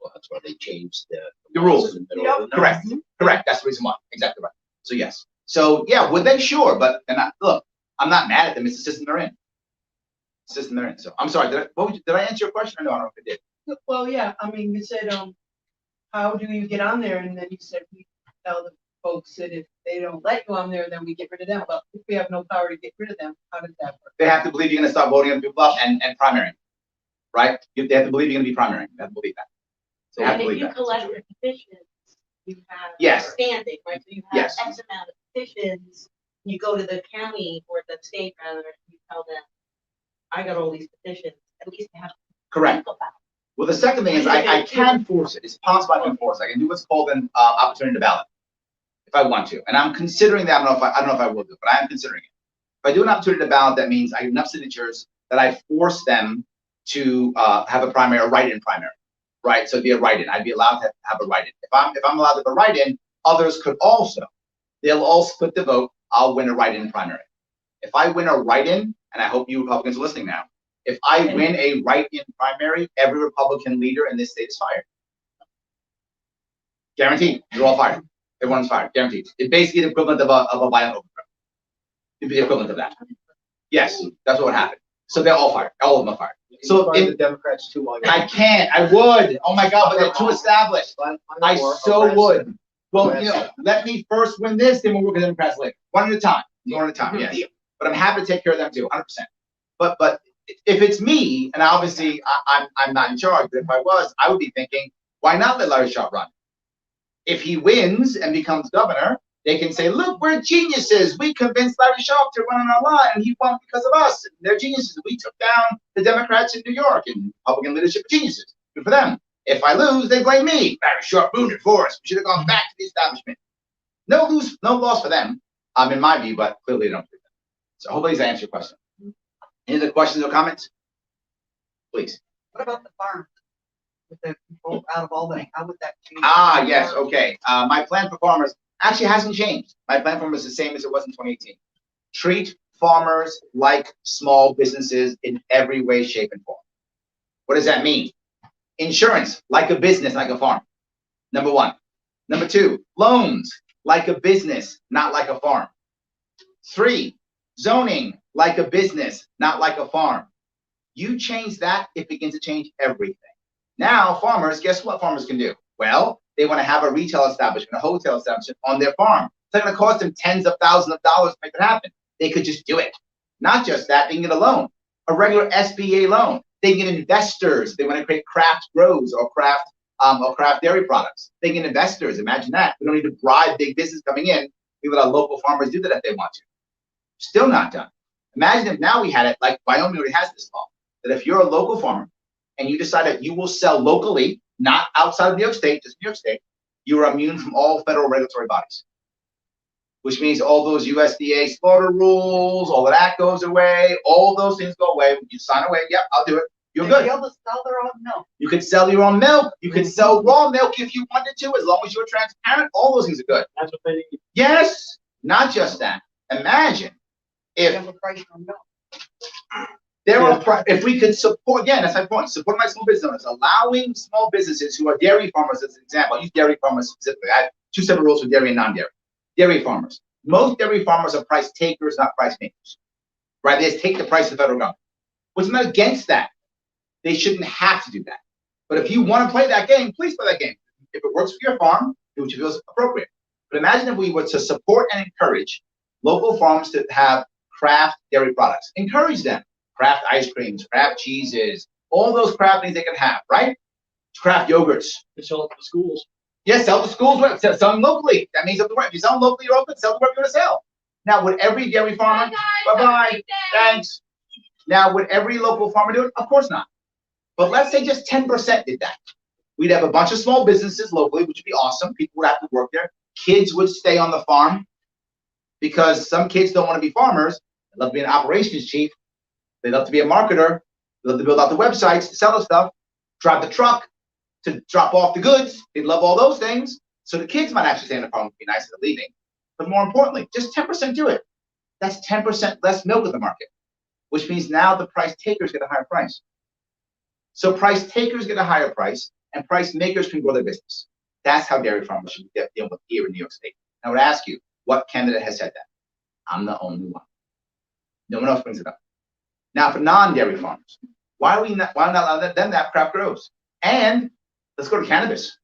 [SPEAKER 2] Well, that's why they changed
[SPEAKER 1] The rules.
[SPEAKER 2] in the middle of the night.
[SPEAKER 1] Correct. Correct. That's the reason why. Exactly right. So yes. So yeah, would they? Sure, but look, I'm not mad at them. It's the system they're in. System they're in. So I'm sorry. Did I answer your question? No, I don't know if I did.
[SPEAKER 5] Well, yeah, I mean, you said, how do you get on there? And then you said, we tell the folks that if they don't let you on there, then we get rid of them. But if we have no power to get rid of them, how does that work?
[SPEAKER 1] They have to believe you're going to start voting on people up and primary, right? They have to believe you're going to be primary. They have to believe that. They have
[SPEAKER 4] And
[SPEAKER 1] to
[SPEAKER 4] if
[SPEAKER 1] believe
[SPEAKER 4] you
[SPEAKER 1] that.
[SPEAKER 4] collect the petitions, you have
[SPEAKER 1] Yes.
[SPEAKER 4] standing, right? So you have
[SPEAKER 1] Yes.
[SPEAKER 4] X amount of petitions. You go to the county or the state rather, and you tell them, I got all these petitions. At least they have to
[SPEAKER 1] Correct.
[SPEAKER 4] think about it.
[SPEAKER 1] Well, the second thing is I can force it. It's possible I can force it. I can do what's called an opportunity to ballot if I want to, and I'm considering that. I don't know if I will do it, but I am considering it. If I do an opportunity to ballot, that means I get enough signatures that I force them to have a primary, a write-in primary, right? So it'd be a write-in. I'd be allowed to have a write-in. If I'm allowed to have a write-in, others could also. They'll all split the vote. I'll win a write-in primary. If I win a write-in, and I hope you Republicans are listening now, if I win a write-in primary, every Republican leader in this state is fired. Guaranteed. You're all fired. Everyone's fired. Guaranteed. It's basically the equivalent of a violent overthrow. It'd be the equivalent of that. Yes, that's what would happen. So they're all fired. All of them are fired. So
[SPEAKER 2] the Democrats too. While
[SPEAKER 1] I can't. I would. Oh my God, but they're too established. I so would. Well, you know, let me first win this, then we'll work with Democrats later. One at a time. One at a time. Yes. But I'm happy to take care of them too, 100%. But if it's me, and obviously I'm not in charge, but if I was, I would be thinking, why not let Larry Sharpe run? If he wins and becomes governor, they can say, look, we're geniuses. We convinced Larry Sharpe to run on our line, and he won because of us. They're geniuses. We took down the Democrats in New York, and Republican leadership are geniuses. Good for them. If I lose, they blame me. Larry Sharpe ruined it for us. We should have gone back to the establishment. No loss for them, in my view, but clearly they don't do that. So hopefully I answer your question. Any other questions or comments? Please.
[SPEAKER 7] What about the farm? With the people out of Albany, how would that change?
[SPEAKER 1] Yes, okay. My plan for farmers actually hasn't changed. My plan for farmers is the same as it was in 2018. Treat farmers like small businesses in every way, shape, and form. What does that mean? Insurance, like a business, like a farm. Number one. Number two, loans, like a business, not like a farm. 3, zoning, like a business, not like a farm. You change that, it begins to change everything. Now, farmers, guess what farmers can do? Well, they want to have a retail establishment, a hotel establishment on their farm. It's not going to cost them tens of thousands of dollars to make it happen. They could just do it. Not just that, they can get a loan, a regular SBA loan. They can get investors. They want to create craft grows or craft dairy products. They can get investors. Imagine that. We don't need to bribe big business coming in. We let our local farmers do that if they want to. Still not done. Imagine if now we had it, like Wyoming already has this law, that if you're a local farmer and you decide that you will sell locally, not outside of New York State, just New York State, you are immune from all federal regulatory bodies. which means all those USDA slaughter rules, all of that goes away. All those things go away. You sign away. Yep, I'll do it. You're
[SPEAKER 7] They'll
[SPEAKER 1] good.
[SPEAKER 7] be able to sell their own milk.
[SPEAKER 1] You could sell your own milk. You could sell raw milk if you wanted to, as long as you're transparent. All those things are good.
[SPEAKER 3] That's what they need.
[SPEAKER 1] Yes, not just that. Imagine
[SPEAKER 7] They
[SPEAKER 1] if
[SPEAKER 7] have a price on milk.
[SPEAKER 1] if we could support, again, that's my point, support my small business owners, allowing small businesses who are dairy farmers as an example. I'll use dairy farmers specifically. I have two separate rules for dairy and non-dairy. Dairy farmers. Most dairy farmers are price takers, not price makers. Right? They just take the price of the federal government. Which I'm not against that. They shouldn't have to do that. But if you want to play that game, please play that game. If it works for your farm, do what you feel is appropriate. But imagine if we were to support and encourage local farms to have craft dairy products. Encourage them. Craft ice creams, craft cheeses, all those craft things they can have, right? Craft yogurts.
[SPEAKER 3] To sell it to the schools.
[SPEAKER 1] Yes, sell to schools, sell them locally. That means if you sell them locally, you're open, sell to wherever you're going to sell. Now, would every dairy farmer, bye-bye, thanks. Now, would every local farmer do it? Of course not. But let's say just 10% did that. We'd have a bunch of small businesses locally, which would be awesome. People would have to work there. Kids would stay on the farm because some kids don't want to be farmers. They love to be an operations chief. They love to be a marketer. They love to build out the websites to sell the stuff, drive the truck to drop off the goods. They love all those things. So the kids might actually stay on the farm and be nice at leaving. But more importantly, just 10% do it. That's 10% less milk in the market, which means now the price takers get a higher price. So price takers get a higher price, and price makers can grow their business. That's how dairy farmers should deal with here in New York State. I would ask you, what candidate has said that? I'm the only one. No one else brings it up. Now, for non-dairy farmers, why not allow them to have craft grows? And let's go to cannabis.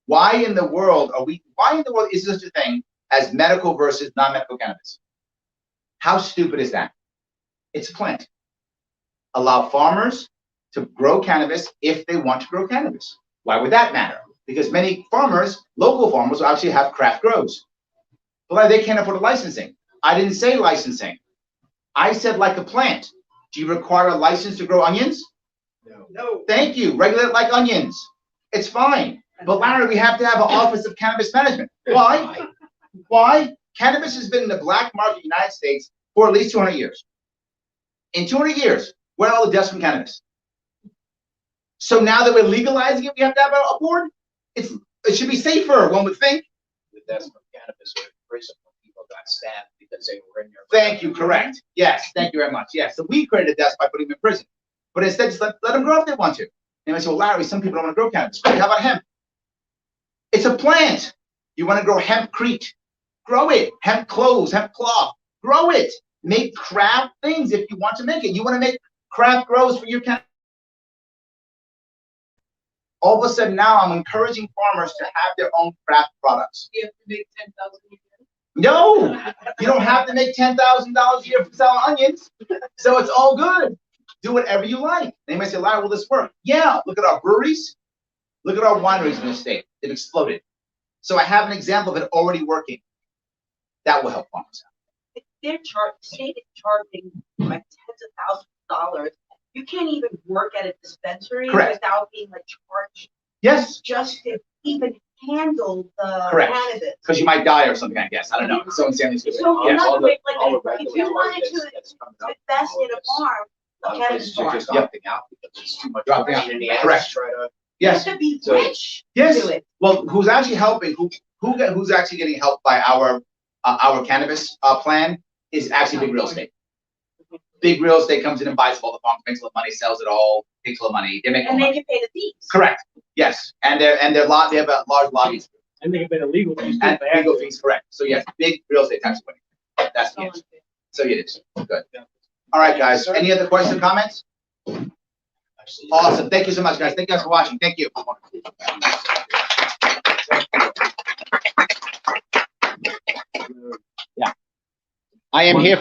[SPEAKER 1] Why in the world is there such a thing as medical versus non-medical cannabis? How stupid is that? It's a plant. Allow farmers to grow cannabis if they want to grow cannabis. Why would that matter? Because many farmers, local farmers, will actually have craft grows. But they can't afford the licensing. I didn't say licensing. I said like a plant. Do you require a license to grow onions?
[SPEAKER 7] No.
[SPEAKER 1] Thank you. Regulate it like onions. It's fine. But Larry, we have to have an Office of Cannabis Management. Why? Why? Cannabis has been in the black market in the United States for at least 200 years. In 200 years, where are all the deaths from cannabis? So now that we're legalizing it, we have to have a board? It should be safer, one would think.
[SPEAKER 2] The deaths from cannabis were in prison when people got stabbed because they were in there.
[SPEAKER 1] Thank you, correct. Yes, thank you very much. Yes, so we created deaths by putting them in prison. But instead, just let them grow if they want to. And I said, well, Larry, some people don't want to grow cannabis. Great, how about hemp? It's a plant. You want to grow hempcrete? Grow it. Hemp clothes, hemp cloth. Grow it. Make craft things if you want to make it. You want to make craft grows for your cannabis. All of a sudden now I'm encouraging farmers to have their own craft products.
[SPEAKER 5] You have to make 10,000 a year.
[SPEAKER 1] No, you don't have to make $10,000 a year for selling onions. So it's all good. Do whatever you like. They might say, Larry, will this work? Yeah, look at our breweries. Look at our wineries in the state. They've exploded. So I have an example of it already working. That will help farmers out.
[SPEAKER 4] The state is charging like tens of thousands of dollars. You can't even work at a dispensary
[SPEAKER 1] Correct.
[SPEAKER 4] without being like charged
[SPEAKER 1] Yes,
[SPEAKER 4] just to even handle the
[SPEAKER 1] Correct.
[SPEAKER 4] cannabis.
[SPEAKER 1] because you might die or something, I guess. I don't know. Someone's saying this.
[SPEAKER 4] So
[SPEAKER 1] Yes.
[SPEAKER 4] not like,
[SPEAKER 2] all the
[SPEAKER 4] if you wanted
[SPEAKER 2] regulatory
[SPEAKER 4] to
[SPEAKER 2] that's coming up,
[SPEAKER 4] invest in a
[SPEAKER 2] all
[SPEAKER 4] farm,
[SPEAKER 2] of
[SPEAKER 4] a
[SPEAKER 2] this,
[SPEAKER 4] cannabis
[SPEAKER 2] are
[SPEAKER 4] farm,
[SPEAKER 2] just
[SPEAKER 1] Yep.
[SPEAKER 2] opting out because it's too much.
[SPEAKER 1] Dropping out.
[SPEAKER 2] in the ass,
[SPEAKER 1] Correct.
[SPEAKER 2] Try to.
[SPEAKER 4] you
[SPEAKER 1] Yes,
[SPEAKER 4] have to be
[SPEAKER 2] So-
[SPEAKER 4] rich to
[SPEAKER 1] yes.
[SPEAKER 4] do it.
[SPEAKER 1] Well, who's actually helping? Who's actually getting helped by our cannabis plan is actually big real estate. Big real estate comes in and buys all the farms, makes a lot of money, sells it all, takes a lot of money. They make
[SPEAKER 4] And
[SPEAKER 1] money.
[SPEAKER 4] they can pay the fees.
[SPEAKER 1] Correct. Yes, and they have a large lobbies
[SPEAKER 3] And they can pay the legal fees. too,
[SPEAKER 1] and
[SPEAKER 3] if they have
[SPEAKER 1] legal
[SPEAKER 3] to.
[SPEAKER 1] fees. Correct. So yes, big real estate tax winning. That's the answer. So it is good. All right, guys. Any other questions or comments? Awesome. Thank you so much, guys. Thank you guys for watching. Thank you. I am here.